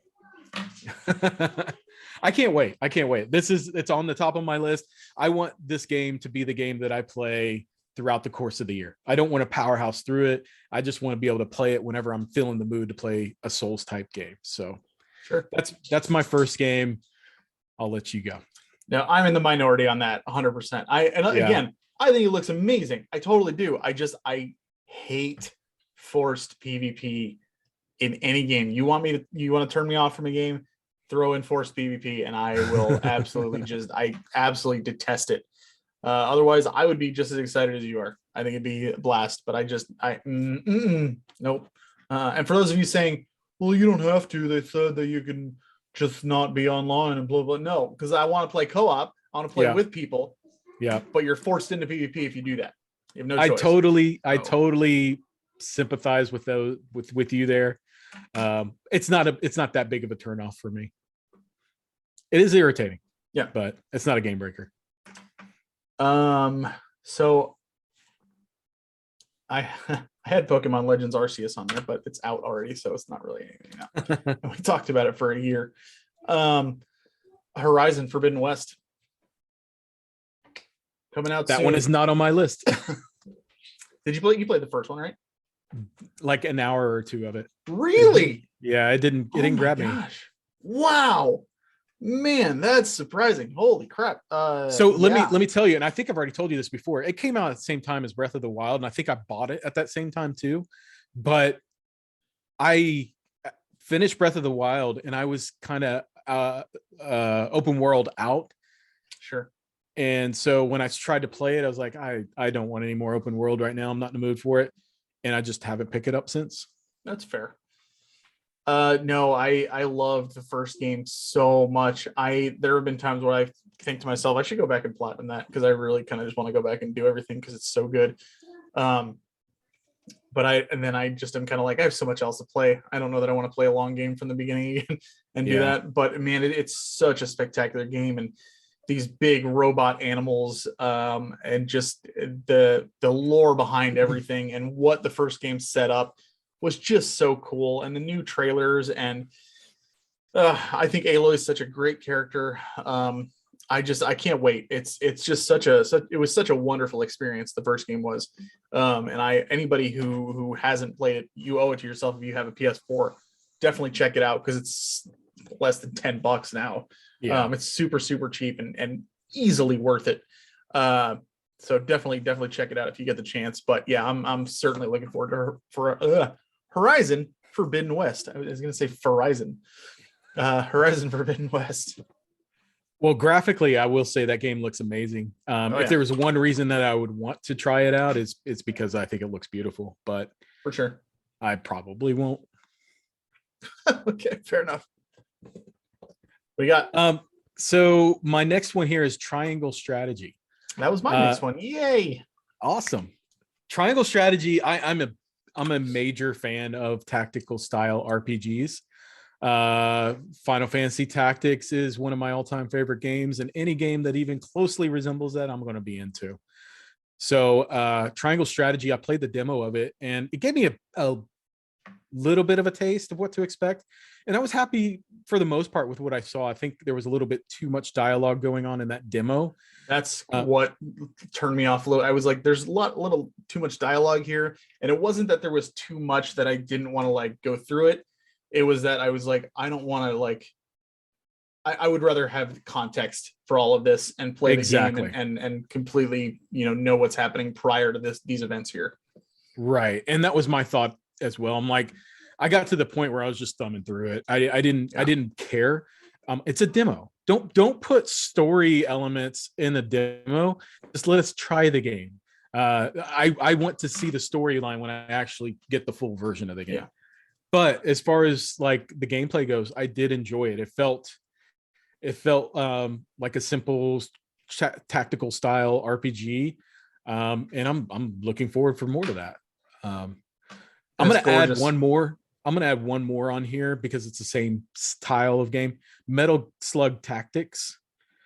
I can't wait. It's on the top of my list. I want this game to be the game that I play throughout the course of the year. I don't want to powerhouse through it. I just want to be able to play it whenever I'm feeling the mood to play a Souls type game. So sure. That's my first game. I'll let you go. No, I'm in the minority on that 100%. Again, I think it looks amazing. I totally do. I hate forced PvP in any game. You want to turn me off from a game, throw in forced PvP, and I will I absolutely detest it. Otherwise, I would be just as excited as you are. I think it'd be a blast, but nope. And for those of you saying, well, you don't have to, they said that you can just not be online and blah, blah. No, because I want to play co-op. I want to play with people. Yeah. But you're forced into PvP if you do that. You have no choice. I totally sympathize with those with you there. It's not that big of a turnoff for me. It is irritating. Yeah. But it's not a game breaker. So I had Pokemon Legends Arceus on there, but it's out already, so it's not really anything now. We talked about it for a year. Horizon Forbidden West coming out that soon. one is not on my list. Did you play? You played the first one, right? Like an hour or two of it. Really? Yeah, it didn't grab me. Wow. Man, that's surprising. Holy crap. So let me tell you, and I think I've already told you this before. It came out at the same time as Breath of the Wild, and I think I bought it at that same time too. But I finished Breath of the Wild, and I was kind of open world out. Sure. And so when I tried to play it, I was like, I don't want any more open world right now. I'm not in the mood for it. And I just haven't picked it up since. That's fair. No, I loved the first game so much. There have been times where I think to myself, I should go back and platinum that because I really kind of just want to go back and do everything because it's so good. But I just am kind of like, I have so much else to play. I don't know that I want to play a long game from the beginning again and do that. But man, it's such a spectacular game, and these big robot animals, and just the lore behind everything and what the first game set up was just so cool. And the new trailers, and I think Aloy is such a great character. I can't wait. It was such a wonderful experience. The first game was, and anybody who hasn't played it, you owe it to yourself. If you have a PS4, definitely check it out because it's less than $10 now. Yeah. It's super, super cheap and easily worth it. So definitely check it out if you get the chance. But yeah, I'm certainly looking forward to Horizon Forbidden West. I was going to say Horizon Forbidden West. Well, graphically, I will say that game looks amazing. If there was one reason that I would want to try it out, it's because I think it looks beautiful. But for sure, I probably won't. Okay, fair enough. We got so my next one here is Triangle Strategy. That was my next one. Yay! Awesome. Triangle Strategy. I'm a major fan of tactical style RPGs. Final Fantasy Tactics is one of my all-time favorite games, and any game that even closely resembles that, I'm going to be into. So Triangle Strategy, I played the demo of it, and it gave me a little bit of a taste of what to expect. And I was happy for the most part with what I saw. I think there was a little bit too much dialogue going on in that demo. That's what turned me off a little. I was like, there's a little too much dialogue here. And it wasn't that there was too much that I didn't want to like go through it. It was that I was like, I don't want to like, I would rather have context for all of this and play the game and completely, know what's happening prior to these events here. Right. And that was my thought as well. I'm like, I got to the point where I was just thumbing through it. I didn't care. It's a demo. Don't put story elements in the demo. Just let us try the game. I want to see the storyline when I actually get the full version of the game. Yeah. But as far as like the gameplay goes, I did enjoy it. It felt like a simple tactical style RPG. And I'm looking forward for more to that. I'm going to add one more. I'm going to add one more on here because it's the same style of game. Metal Slug Tactics.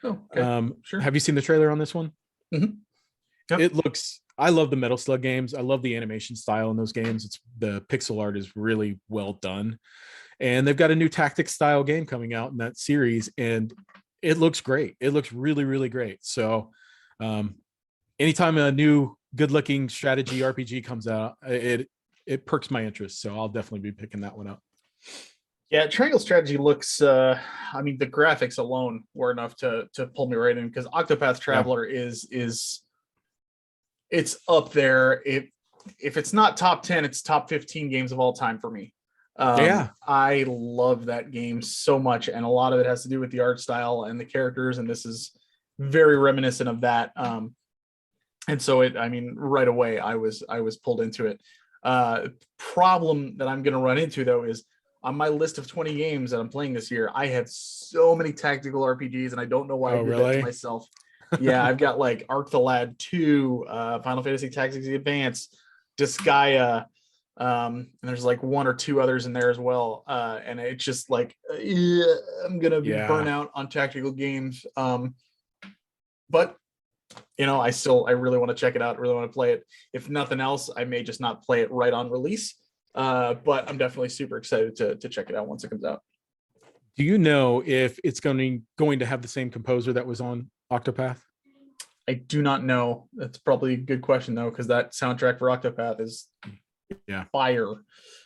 Oh, okay. Sure. Have you seen the trailer on this one? Mm-hmm. Yep. I love the Metal Slug games. I love the animation style in those games. The pixel art is really well done. And they've got a new tactics style game coming out in that series. And it looks great. It looks really, really great. So anytime a new good looking strategy RPG comes out, it perks my interest. So I'll definitely be picking that one up. Yeah, Triangle Strategy looks, the graphics alone were enough to pull me right in, because Octopath Traveler is it's up there. If it's not top 10, it's top 15 games of all time for me. I love that game so much, and a lot of it has to do with the art style and the characters, and this is very reminiscent of that. And so right away I was pulled into it. Problem that I'm going to run into though is on my list of 20 games that I'm playing this year, I have so many tactical RPGs, and I don't know why I did that to myself. Yeah, I've got like Arc the Lad 2, Final Fantasy Tactics Advance, Disgaea, and there's like one or two others in there as well. And it's just like, I'm gonna be burnt out on tactical games. But I really want to check it out. Really want to play it. If nothing else, I may just not play it right on release. But I'm definitely super excited to check it out once it comes out. Do you know if it's going to have the same composer that was on Octopath? I do not know. That's probably a good question though, because that soundtrack for Octopath is fire.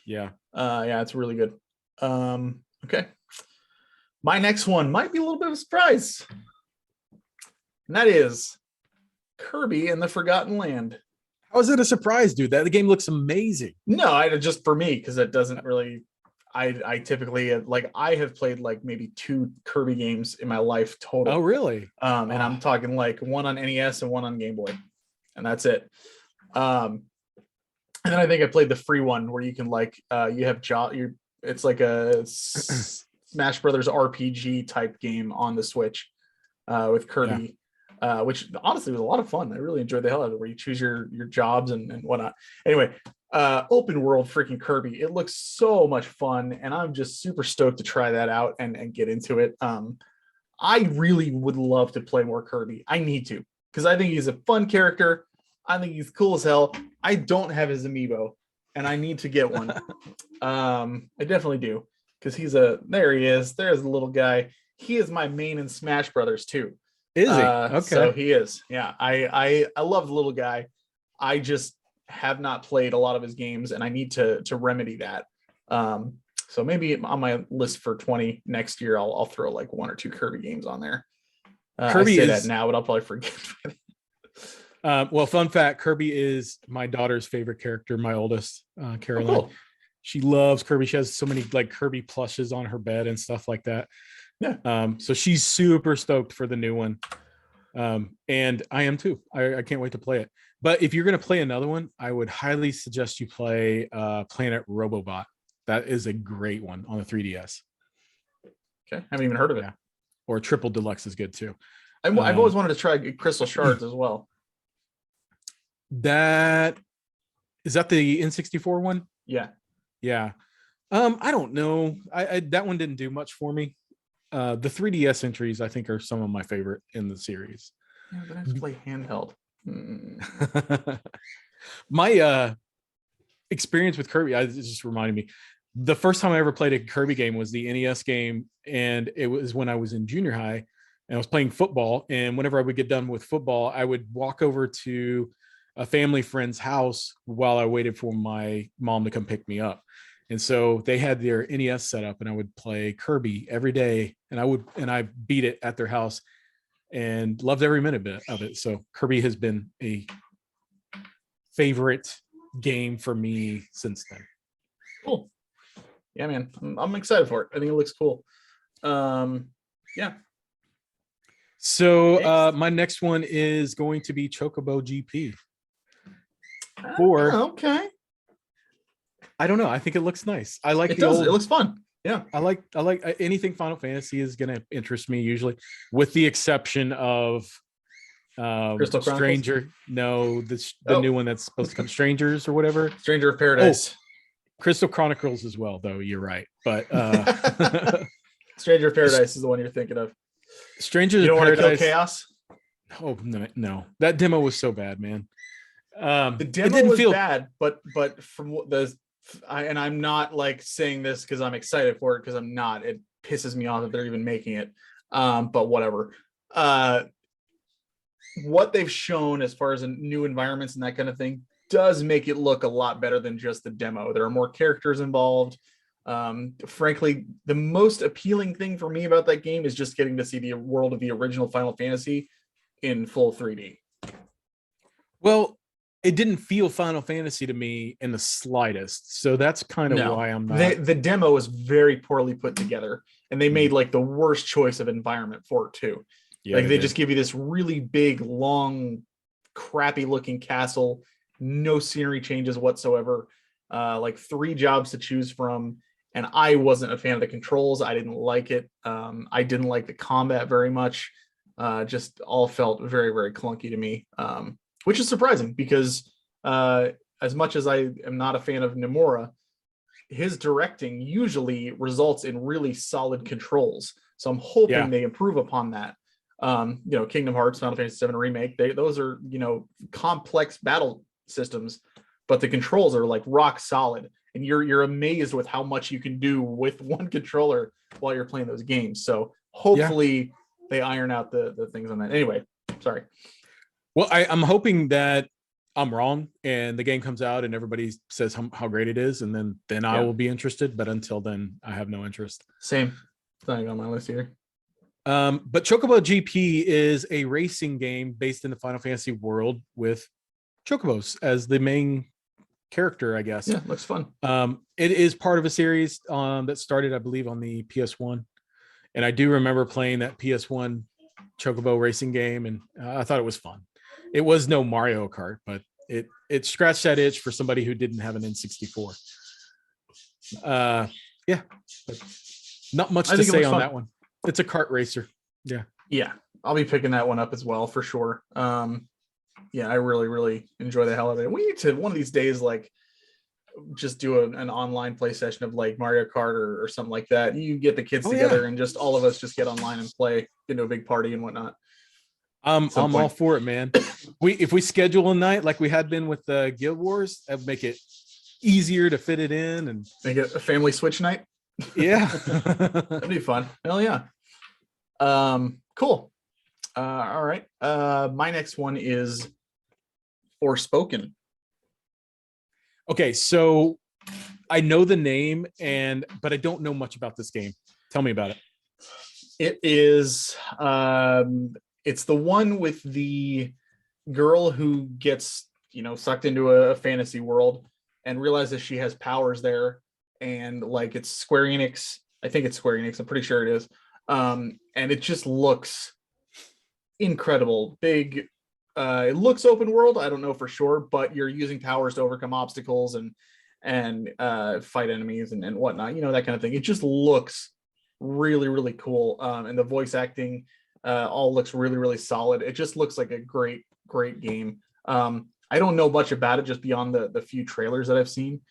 Yeah, it's really good. Okay, my next one might be a little bit of a surprise, and that is Kirby and the Forgotten Land. How is it a surprise, dude? The game looks amazing. No, just for me, because it doesn't really. I typically I have played like maybe 2 Kirby games in my life total. Oh, really? And I'm talking like one on NES and one on Game Boy, and that's it. And then I think I played the free one where you can you have it's like a Smash Brothers RPG type game on the Switch with Kirby. Which honestly was a lot of fun. I really enjoyed the hell out of it, where you choose your jobs and whatnot. Anyway, open world freaking Kirby. It looks so much fun, and I'm just super stoked to try that out and get into it. I really would love to play more Kirby. I need to, because I think he's a fun character. I think he's cool as hell. I don't have his amiibo, and I need to get one. I definitely do, because there he is. There's the little guy. He is my main in Smash Brothers too. Is he? Okay. So he is. Yeah. I love the little guy. I just have not played a lot of his games, and I need to remedy that. So maybe on my list for 20 next year, I'll throw like 1 or 2 Kirby games on there. Kirby I say that now, but I'll probably forget. Well, fun fact, Kirby is my daughter's favorite character, my oldest, Caroline. Oh, cool. She loves Kirby. She has so many like Kirby plushes on her bed and stuff like that. Yeah. So she's super stoked for the new one. And I am too. I can't wait to play it. But if you're going to play another one, I would highly suggest you play Planet Robobot. That is a great one on the 3DS. Okay. I haven't even heard of it. Yeah. Or Triple Deluxe is good too. I've always wanted to try Crystal Shards as well. Is that the N64 one? Yeah. Yeah. I don't know. I that one didn't do much for me. The 3DS entries, I think, are some of my favorite in the series. Yeah, but I have to play handheld. My experience with Kirby, it just reminded me. The first time I ever played a Kirby game was the NES game, and it was when I was in junior high, and I was playing football. And whenever I would get done with football, I would walk over to a family friend's house while I waited for my mom to come pick me up. And so they had their NES set up, and I would play Kirby every day, and I beat it at their house, and loved every minute of it. So Kirby has been a favorite game for me since then. Cool. Yeah, man, I'm excited for it. I think it looks cool. Yeah. So my next one is going to be Chocobo GP. Okay. I don't know. I think it looks nice. I like it looks fun. Yeah. I like anything Final Fantasy is going to interest me usually, with the exception of Crystal Chronicles? Stranger. No, the new one that's supposed to come, Strangers or whatever. Stranger of Paradise. Crystal Chronicles as well, though. You're right, but Stranger of Paradise is the one you're thinking of. Strangers you don't of Paradise. Want to kill chaos? Oh no, that demo was so bad, man. The demo was bad, but from what I'm not like saying this because I'm excited for it, because I'm not. It pisses me off that they're even making it. But whatever. What they've shown as far as new environments and that kind of thing does make it look a lot better than just the demo. There are more characters involved. Frankly, the most appealing thing for me about that game is just getting to see the world of the original Final Fantasy in full 3D. Well, it didn't feel Final Fantasy to me in the slightest, so that's kind of why I'm not. The demo was very poorly put together, and they made like the worst choice of environment for it too. Yeah, like they just give you this really big, long, crappy looking castle, no scenery changes whatsoever, like 3 jobs to choose from. And I wasn't a fan of the controls. I didn't like it. I didn't like the combat very much. Just all felt very, very clunky to me, which is surprising because as much as I am not a fan of Nomura, his directing usually results in really solid controls. So I'm hoping they improve upon that. Kingdom Hearts, Final Fantasy VII Remake, those are, complex battle systems, but the controls are like rock solid. And you're amazed with how much you can do with one controller while you're playing those games. So hopefully they iron out the things on that. Anyway, sorry. Well, I'm hoping that I'm wrong and the game comes out and everybody says how great it is, and then I will be interested. But until then, I have no interest. Same. It's not even on my list here. But Chocobo GP is a racing game based in the Final Fantasy world with chocobos as the main character, I guess. Yeah, looks fun. It is part of a series that started, I believe, on the PS1, and I do remember playing that PS1 Chocobo racing game, and I thought it was fun. It was no Mario Kart, but it scratched that itch for somebody who didn't have an N64. Yeah, but not much to say on that one. It's a kart racer. Yeah, I'll be picking that one up as well for sure. Yeah, I really, really enjoy the hell out of it. We need to one of these days, like, just do an online play session of like Mario Kart or something like that. You get the kids together and just all of us just get online and play, get into a big party and whatnot. I'm all for it, man. If we schedule a night like we had been with the Guild Wars, that would make it easier to fit it in and make it a family Switch night. Yeah, that'd be fun. Hell yeah. Cool. All right. My next one is Forspoken. Okay, so I know the name but I don't know much about this game. Tell me about it. It is it's the one with the girl who gets, sucked into a fantasy world and realizes she has powers there, and like it's Square Enix. I think it's Square Enix. I'm pretty sure it is. And it just looks incredible. Big. It looks open world. I don't know for sure, but you're using powers to overcome obstacles and fight enemies and whatnot. That kind of thing. It just looks really, really cool. And the voice acting all looks really, really solid. It just looks like a great, great game. I don't know much about it just beyond the few trailers that I've seen,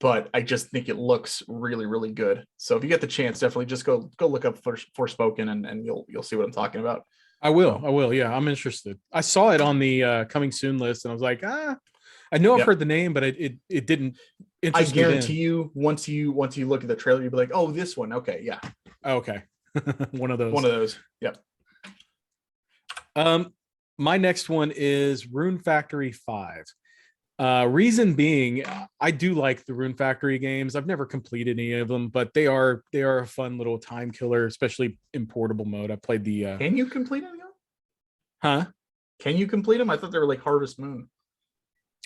but I just think it looks really, really good. So if you get the chance, definitely just go look up Forspoken and you'll see what I'm talking about. I will. Yeah, I'm interested. I saw it on the coming soon list, and I was like, I know I've heard the name, but it didn't interest me. I guarantee you, once you look at the trailer, you'll be like, oh, this one. Okay, yeah. Okay. One of those. One of those. Yep. My next one is Rune Factory 5. Reason being, I do like the Rune Factory games. I've never completed any of them, but they are a fun little time killer, especially in portable mode. I played the Can you complete them? Huh? Can you complete them? I thought they were like Harvest Moon.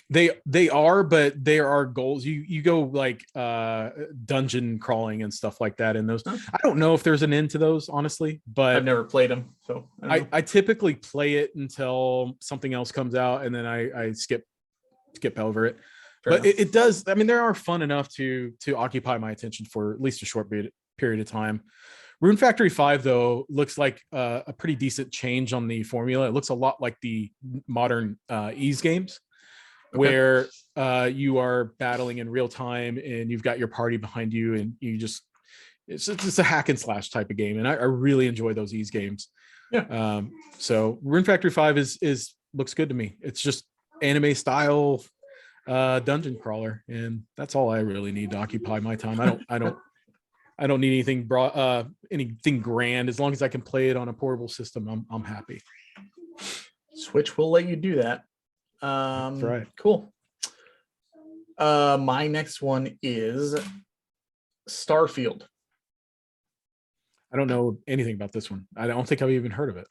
They are, but there are goals. You go like dungeon crawling and stuff like that in those. Huh. I don't know if there's an end to those, honestly, but I've never played them, so I typically play it until something else comes out, and then I skip over it. Fair but it does. I mean, they are fun enough to occupy my attention for at least a short period of time. Rune Factory 5, though, looks like a pretty decent change on the formula. It looks a lot like the modern Ys games, where you are battling in real time and you've got your party behind you, and it's a hack and slash type of game, and I really enjoy those Ys games. Yeah. So Rune Factory 5 is looks good to me. It's just anime style dungeon crawler, and that's all I really need to occupy my time. I don't need anything grand. As long as I can play it on a portable system, I'm happy. Switch will let you do that. That's right. Cool. My next one is Starfield. I don't know anything about this one. I don't think I've even heard of it.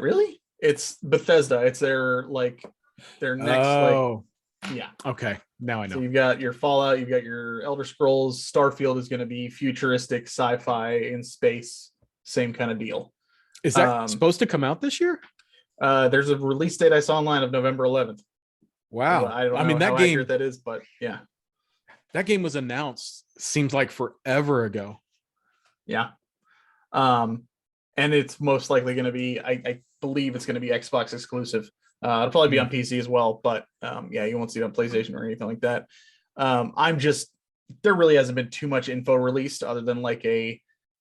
Really? It's Bethesda. It's their next yeah. Okay, now I know. So you've got your Fallout, you've got your Elder Scrolls. Starfield is going to be futuristic sci-fi in space, same kind of deal. Is that supposed to come out this year? There's a release date I saw online of November 11th. Wow. I don't know how accurate that is, but yeah. That game was announced, seems like forever ago. Yeah. And it's most likely going to be, I believe it's going to be Xbox exclusive. It'll probably be on PC as well, but yeah, you won't see it on PlayStation or anything like that. There really hasn't been too much info released other than like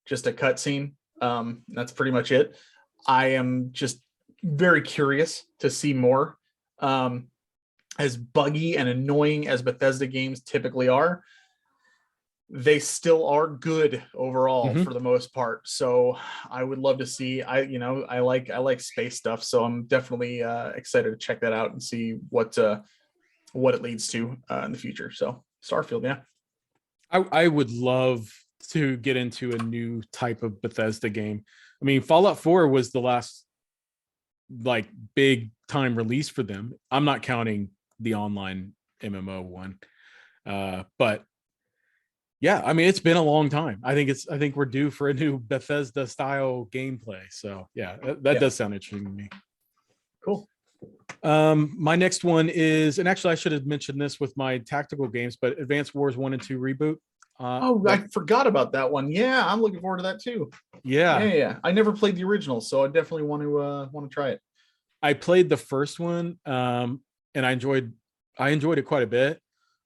just a cutscene. That's pretty much it. I am just very curious to see more. As buggy and annoying as Bethesda games typically are, they still are good overall for the most part. So I would love to see. I like space stuff, so I'm definitely excited to check that out and see what it leads to in the future. So Starfield, yeah. I would love to get into a new type of Bethesda game. I mean, Fallout 4 was the last like big time release for them. I'm not counting the online MMO one, but yeah, I mean, it's been a long time. I think we're due for a new Bethesda style gameplay. So yeah, that does sound interesting to me. Cool. My next one is, and actually I should have mentioned this with my tactical games, but Advanced Wars 1 and 2 reboot. I forgot about that one. Yeah, I'm looking forward to that too. Yeah. I never played the original, so I definitely want to try it. I played the first one, and I enjoyed it quite a bit.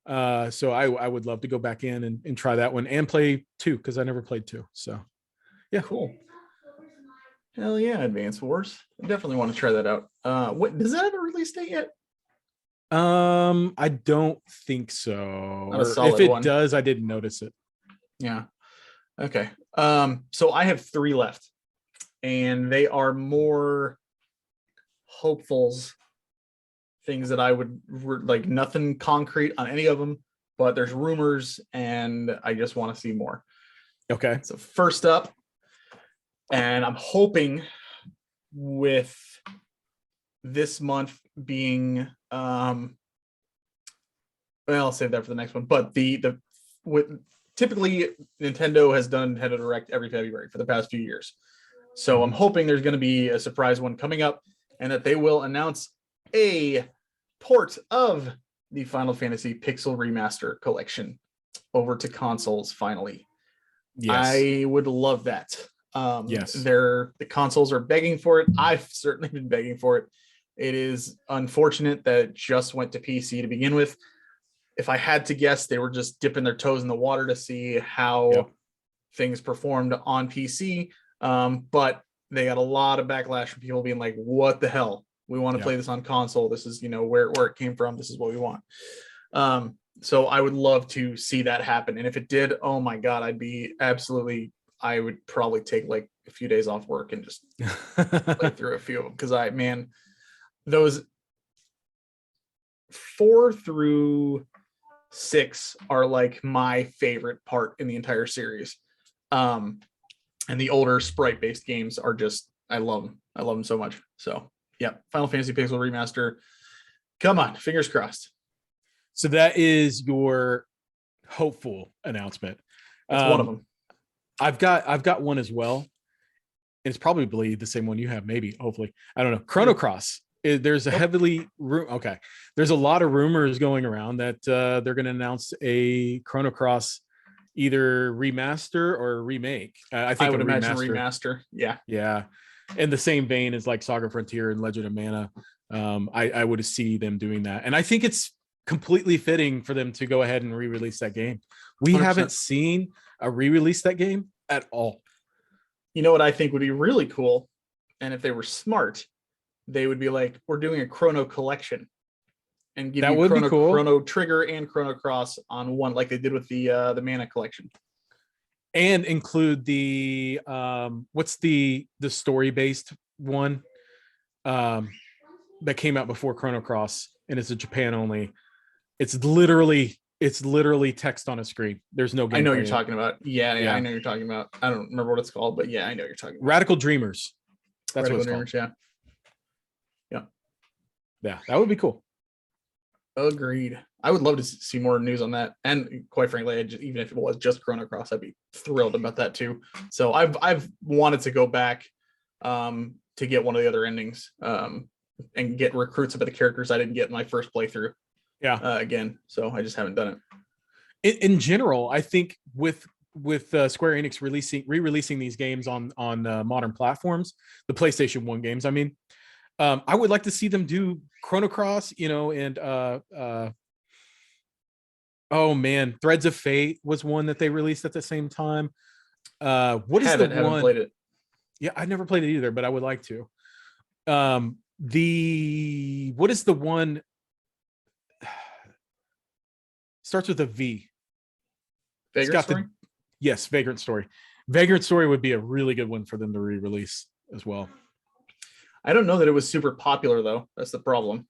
So I would love to go back in and try that one and play 2, because I never played 2. So yeah, cool. Hell yeah, Advance Wars. I definitely want to try that out. What does that have a release date yet? I don't think so. If it does, I didn't notice it. Yeah. Okay. So I have 3 left, and they are more hopefuls. Things that I would like, nothing concrete on any of them, but there's rumors and I just want to see more. Okay. So first up, and I'm hoping with this month being, well, I'll save that for the next one, but typically Nintendo has done Nintendo Direct every February for the past few years. So I'm hoping there's going to be a surprise one coming up and that they will announce a port of the Final Fantasy Pixel Remaster collection over to consoles finally. Yes. I would love that. Yes. The consoles are begging for it. I've certainly been begging for it. It is unfortunate that it just went to PC to begin with. if I had to guess, they were just dipping their toes in the water to see how Yep. things performed on PC. But they got a lot of backlash from people being like, what the hell? We want to Yep. play this on console. This is, where it came from. This is what we want. So I would love to see that happen. And if it did, oh my God, I would probably take like a few days off work and just play through a few of them. Cause those 4 through 6 are like my favorite part in the entire series. And the older sprite based games are just, I love them so much. So yeah, Final Fantasy Pixel Remaster. Come on, fingers crossed. So that is your hopeful announcement. That's one of them. I've got one as well. It's probably the same one you have, maybe, hopefully. I don't know. Chrono Cross. There's a there's a lot of rumors going around that they're going to announce a Chrono Cross either remaster or remake. I think I would a imagine remaster. Yeah. In the same vein as like Saga Frontier and Legend of Mana. I would see them doing that. And I think it's completely fitting for them to go ahead and re-release that game. We 100%. haven't seen a re-release that game at all. You know what I think would be really cool? And if they were smart, they would be like, we're doing a Chrono collection and give That you would be cool. Chrono Trigger and Chrono Cross on one, like they did with the Mana collection. And include the what's the story-based one that came out before Chrono Cross, and it's a Japan only. It's literally text on a screen. There's no gameplay. I know you're talking about. Yeah, Yeah. I know you're talking about. I don't remember what it's called, but yeah, I know you're talking about. Radical Dreamers. That's Radical what it's Dreamers, called. Yeah, That would be cool. agreed. I would love to see more news on that, and quite frankly, even if it was just Chrono Cross, I'd be thrilled about that too. So I've wanted to go back to get one of the other endings and get recruits of the characters I didn't get in my first playthrough. Yeah. Again, so I just haven't done it. In general, I think with Square Enix re-releasing these games on modern platforms, the PlayStation 1 games, I mean, I would like to see them do Chrono Cross, and oh man, Threads of Fate was one that they released at the same time. What is Haven't played it. Yeah, I never played it either, but I would like to. What is the one starts with a V? Vagrant Story? Yes, Vagrant Story. Vagrant Story would be a really good one for them to re-release as well. I don't know that it was super popular though. That's the problem.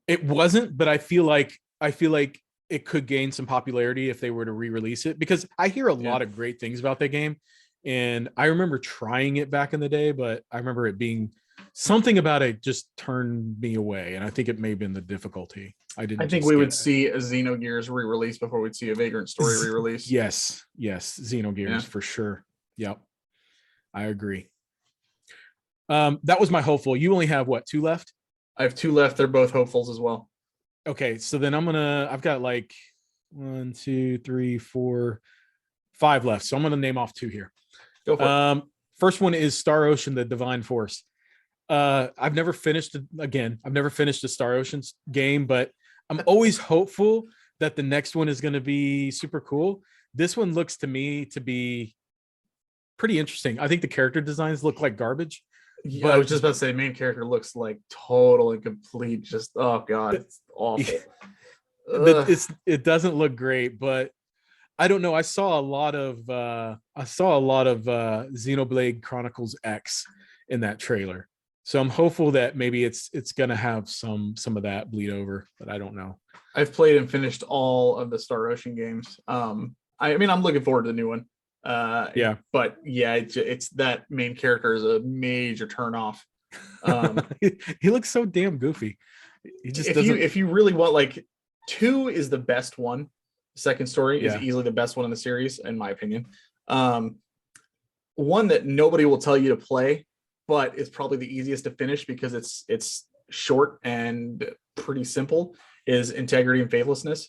It wasn't, but I feel like it could gain some popularity if they were to re-release it, because I hear a lot of great things about that game. And I remember trying it back in the day, but I remember it being something about it just turned me away. And I think it may have been the difficulty. I think we would see a Xenogears re-release before we'd see a Vagrant Story re-release. Yes, Xenogears for sure. Yep, I agree. That was my hopeful. You only have what, 2 left? I have 2 left. They're both hopefuls as well. Okay, so then I've got like 1, 2, 3, 4, 5 left. So I'm gonna name off 2 here. Go for it. First one is Star Ocean: The Divine Force. I've never finished a Star Ocean game, but I'm always hopeful that the next one is going to be super cool. This one looks to me to be pretty interesting. I think the character designs look like garbage. Yeah, I was just about to say, main character looks like total and complete. Just oh god, it's awful. It doesn't look great, but I don't know. I saw a lot of Xenoblade Chronicles X in that trailer, so I'm hopeful that maybe it's gonna have some of that bleed over, but I don't know. I've played and finished all of the Star Ocean games. I mean, I'm looking forward to the new one. But yeah, it's that main character is a major turnoff. He looks so damn goofy. He just if you really want, like, 2 is the best one. Second Story is easily the best one in the series, in my opinion. One that nobody will tell you to play, but it's probably the easiest to finish because it's short and pretty simple, is Integrity and Faithlessness.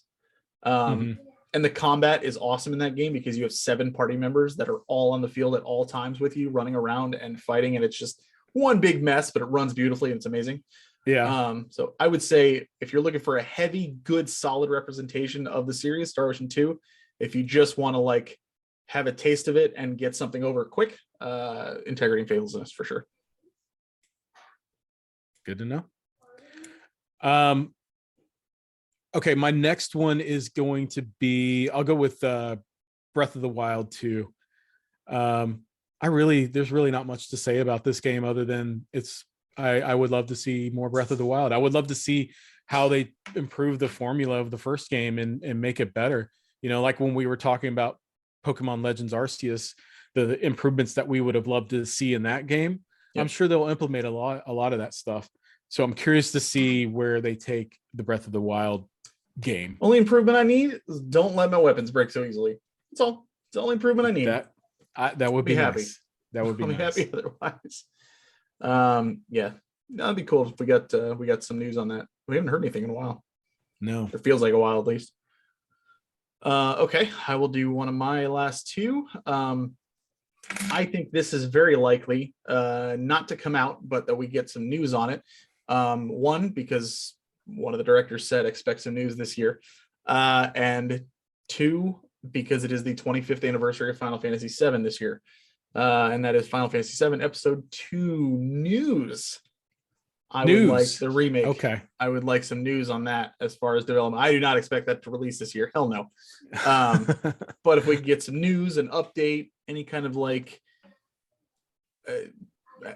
And the combat is awesome in that game because you have 7 party members that are all on the field at all times with you, running around and fighting, and it's just one big mess, but it runs beautifully and it's amazing. Yeah. So I would say if you're looking for a heavy, good, solid representation of the series, Star Ocean 2, if you just want to like have a taste of it and get something over quick, Integrity and Faithlessness for sure. Good to know. Okay, my next one is going to be, I'll go with Breath of the Wild 2. There's really not much to say about this game other than I would love to see more Breath of the Wild. I would love to see how they improve the formula of the first game and make it better. You know, like when we were talking about Pokemon Legends Arceus, the improvements that we would have loved to see in that game. Yep. I'm sure they'll implement a lot of that stuff. So I'm curious to see where they take the Breath of the Wild game. Only improvement I need is don't let my weapons break so easily. That's all. It's the only improvement I need. That would be happy. Nice. That would be nice. Happy otherwise. Yeah, that'd be cool if we got some news on that. We haven't heard anything in a while. No, it feels like a while at least. Okay, I will do one of my last two. I think this is very likely not to come out, but that we get some news on it. One, because one of the directors said expect some news this year, and two, because it is the 25th anniversary of Final Fantasy VII this year, and that is Final Fantasy VII Episode 2 news. I would like the remake. Okay. I would like some news on that as far as development. I do not expect that to release this year. Hell no. But if we can get some news, an update, any kind of like,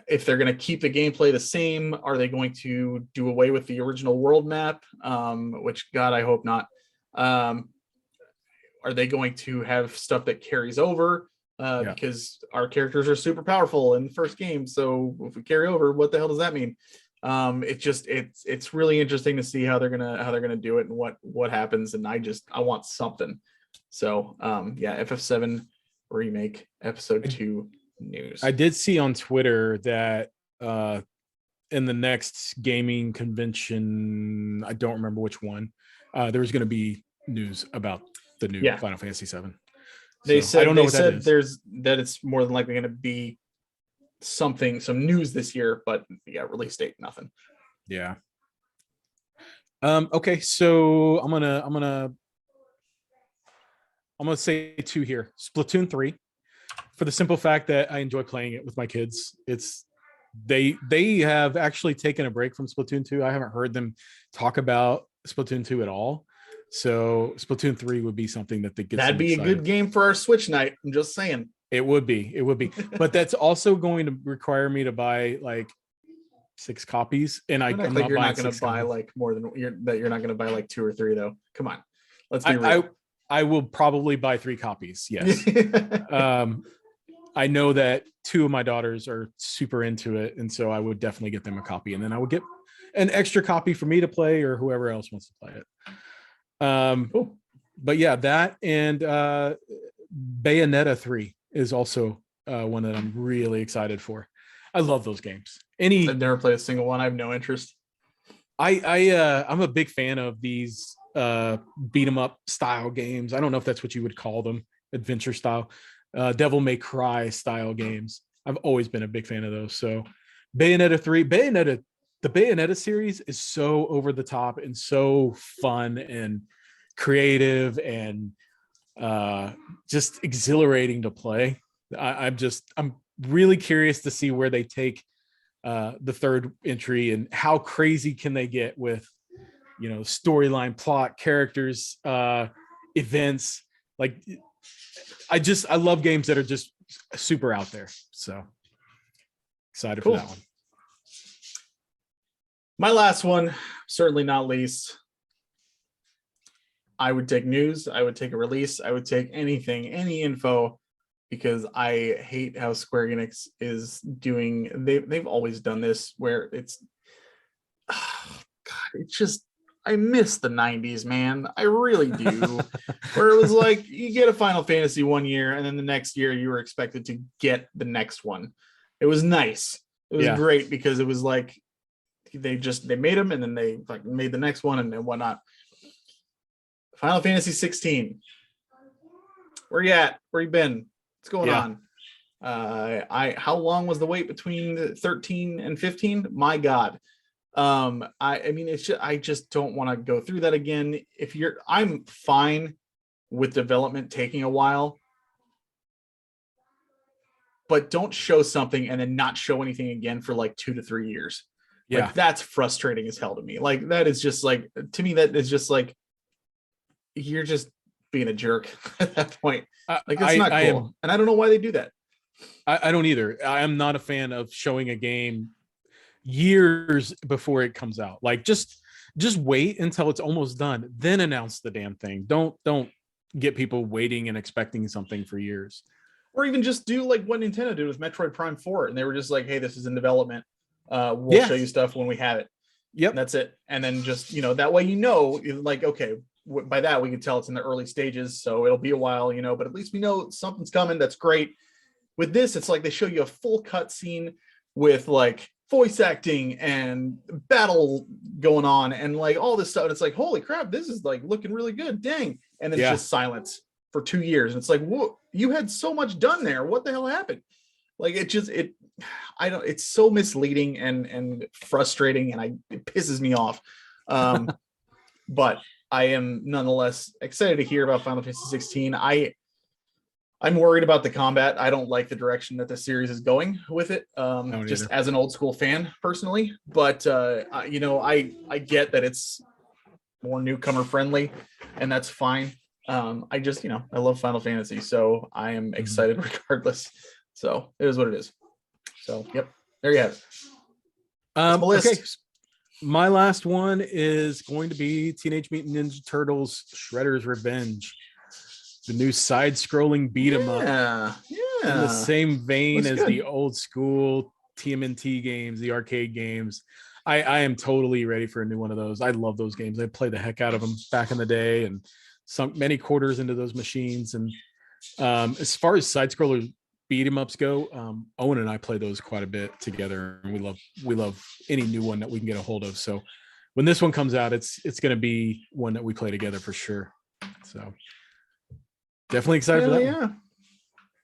if they're going to keep the gameplay the same, are they going to do away with the original world map? Which, God, I hope not. Are they going to have stuff that carries over? Because our characters are super powerful in the first game. So if we carry over, what the hell does that mean? It's really interesting to see how they're gonna do it and what happens. And I want something. So FF7 remake Episode 2 news. I did see on Twitter that in the next gaming convention, I don't remember which one, there was going to be news about the new Final Fantasy VII. They said that it's more than likely going to be some news this year, but release date, nothing. Yeah. Okay, so I'm gonna say two here. Splatoon 3, for the simple fact that I enjoy playing it with my kids. They have actually taken a break from Splatoon 2. I haven't heard them talk about Splatoon 2 at all. So Splatoon 3 would be something that they get. That'd be excited. A good game for our Switch night. I'm just saying. It would be, but that's also going to require me to buy like 6 copies, and I'm not you're not going to buy like more than you're not going to buy like 2 or 3 though. Come on, let's be real. I will probably buy 3 copies. Yes. I know that 2 of my daughters are super into it, and so I would definitely get them a copy, and then I would get an extra copy for me to play or whoever else wants to play it. Cool. But yeah, that and Bayonetta 3 is also one that I'm really excited for. I love those games. I've never played a single one. I have no interest. I'm a big fan of these beat 'em up style games. I don't know if that's what you would call them, adventure style, Devil May Cry style games. I've always been a big fan of those. So Bayonetta 3, the Bayonetta series is so over the top and so fun and creative and just exhilarating to play. I'm really curious to see where they take the third entry and how crazy can they get with, storyline, plot, characters, events. Like, I love games that are just super out there. So excited for that one. My last one, certainly not least. I would take news. I would take a release. I would take anything, any info, because I hate how Square Enix is doing. They've always done this where it's, I miss the 90s, man. I really do. Where it was like you get a Final Fantasy one year and then the next year you were expected to get the next one. It was nice. It was great because it was like they made them and then they like made the next one and whatnot. Final Fantasy 16. Where you at? Where you been? What's going on? How long was the wait between 13 and 15? My God. I mean, it's just, I just don't want to go through that again. I'm fine with development taking a while, but don't show something and then not show anything again for like 2 to 3 years. Yeah. Like that's frustrating as hell to me. Like that is just like, to me, that is just like, you're just being a jerk at that point. Like it's not cool. And I don't know why they do that. I don't either. I am not a fan of showing a game years before it comes out. Like just wait until it's almost done, then announce the damn thing. Don't get people waiting and expecting something for years. Or even just do like what Nintendo did with Metroid Prime 4, and they were just like, hey, this is in development. We'll show you stuff when we have it. Yep. And that's it. And then just, that way, like, okay, by that we can tell it's in the early stages, so it'll be a while, but at least we know something's coming. That's great. With this, it's like they show you a full cutscene with like voice acting and battle going on and like all this stuff. And it's like, holy crap, this is like looking really good. Dang. And then it's just silence for 2 years. And it's like, whoa, you had so much done there. What the hell happened? Like it's so misleading and frustrating, and it pisses me off. But I am nonetheless excited to hear about Final Fantasy 16. I'm worried about the combat. I don't like the direction that the series is going with it. Just as an old school fan personally, but I get that it's more newcomer friendly, and that's fine. I just, I love Final Fantasy, so I am excited regardless. So it is what it is. So, yep, there you have it. Okay. My last one is going to be Teenage Mutant Ninja Turtles Shredder's Revenge. The new side-scrolling beat 'em up. Yeah. In the same vein Looks as good. the old school TMNT games, the arcade games. I am totally ready for a new one of those. I love those games. I played the heck out of them back in the day and sunk many quarters into those machines. And as far as side-scroller beat 'em ups go, Owen and I play those quite a bit together, and we love any new one that we can get a hold of. So when this one comes out, it's going to be one that we play together for sure. So definitely excited for that. Yeah.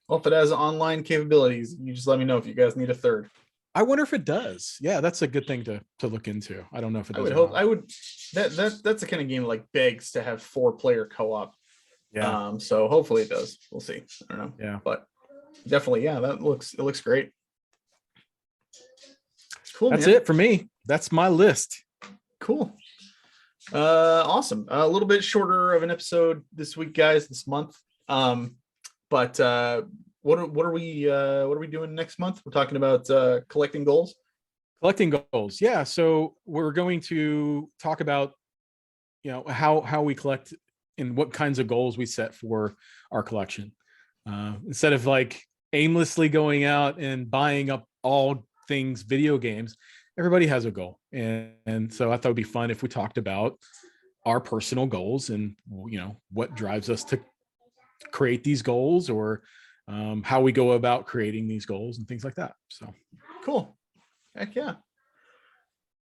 Well, if it has online capabilities, you just let me know if you guys need a third. I wonder if it does. Yeah, that's a good thing to look into. I don't know if it does. I would. That's the kind of game that like begs to have 4-player co-op. Yeah. So hopefully it does. We'll see. I don't know. Yeah. But definitely, yeah, it looks great. Cool. That's it for me. That's my list. Cool. Awesome. A little bit shorter of an episode this week, guys, this month. But what are we doing next month? We're talking about collecting goals. Collecting goals. Yeah. So we're going to talk about, how we collect and what kinds of goals we set for our collection. Instead of like aimlessly going out and buying up all things video games, everybody has a goal. And so I thought it'd be fun if we talked about our personal goals and, what drives us to create these goals, or how we go about creating these goals and things like that. So cool. Heck yeah.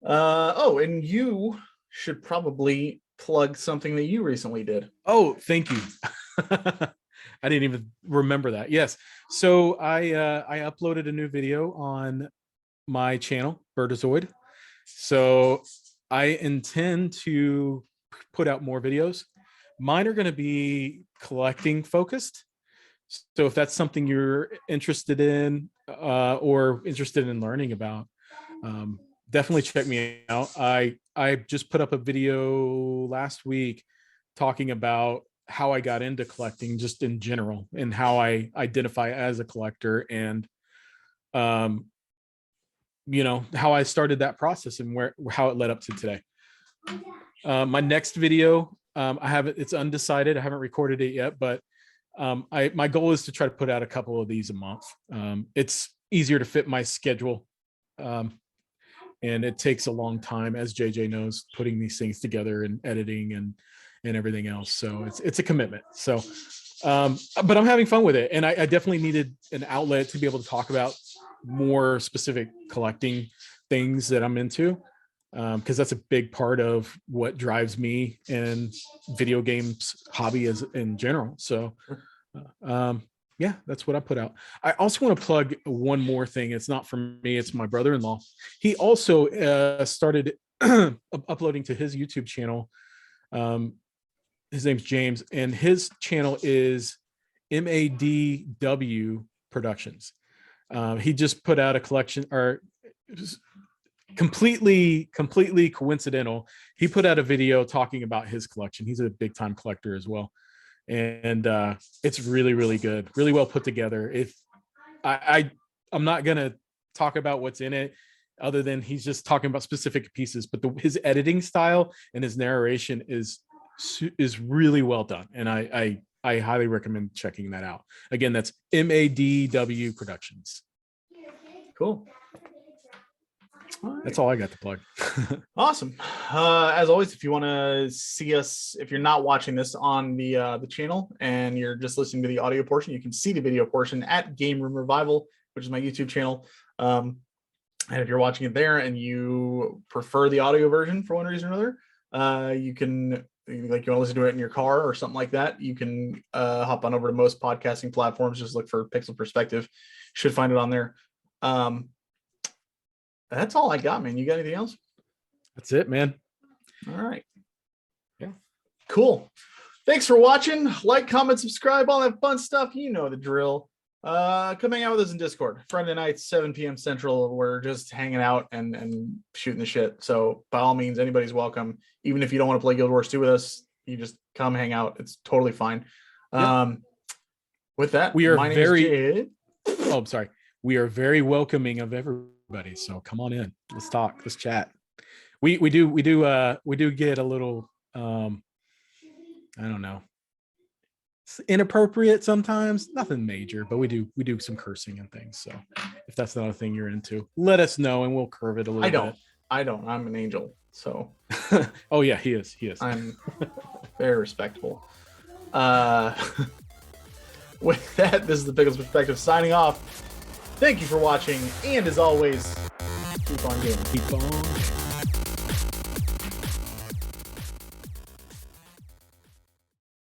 And you should probably plug something that you recently did. Oh, thank you. I didn't even remember that. Yes. So I uploaded a new video on my channel, Bertazoid. So I intend to put out more videos. Mine are going to be collecting focused. So if that's something you're interested in, or interested in learning about, definitely check me out. I just put up a video last week talking about how I got into collecting just in general, and how I identify as a collector, and how I started that process and how it led up to today. My next video, it's undecided. I haven't recorded it yet, but my goal is to try to put out a couple of these a month. It's easier to fit my schedule. And it takes a long time, as JJ knows, putting these things together and editing and everything else. So it's a commitment. So, but I'm having fun with it. And I definitely needed an outlet to be able to talk about more specific collecting things that I'm into. Because that's a big part of what drives me and video games hobby in general. So yeah, that's what I put out. I also want to plug one more thing. It's not for me, it's my brother-in-law. He also started uploading to his YouTube channel. His name's James, and his channel is MADW Productions. He just put out a collection, or completely coincidental. He put out a video talking about his collection. He's a big time collector as well. And it's really good, really well put together. If I'm not gonna talk about what's in it other than he's just talking about specific pieces, but his editing style and his narration is really well done, and I highly recommend checking that out. Again, that's MADW Productions. Cool. That's all I got to plug. Awesome. As always, if you want to see us, if you're not watching this on the channel and you're just listening to the audio portion, you can see the video portion at Game Room Revival, which is my YouTube channel. And if you're watching it there and you prefer the audio version for one reason or another, you can, like, you want to listen to it in your car or something like that, you can hop on over to most podcasting platforms. Just look for Pixel Perspective. Should find it on there. That's all I got, man. You got anything else? That's it, man. All right. Yeah. Cool. Thanks for watching. Like, comment, subscribe, all that fun stuff. You know the drill. Come hang out with us in Discord. Friday nights, 7 p.m. Central. We're just hanging out and shooting the shit. So by all means, anybody's welcome. Even if you don't want to play Guild Wars 2 with us, you just come hang out. It's totally fine. Yep. With that, we are my name is Jade. Oh, I'm sorry. We are very welcoming of everybody. So come on in. Let's talk. Let's chat. We do get a little I don't know. It's inappropriate sometimes, nothing major, but we do some cursing and things. So if that's not a thing you're into, let us know and we'll curve it a little bit. I don't. I'm an angel. So oh yeah, he is. I'm very respectful. With that, this is the Pickles Perspective signing off. Thank you for watching, and as always, keep on gaming. Keep on.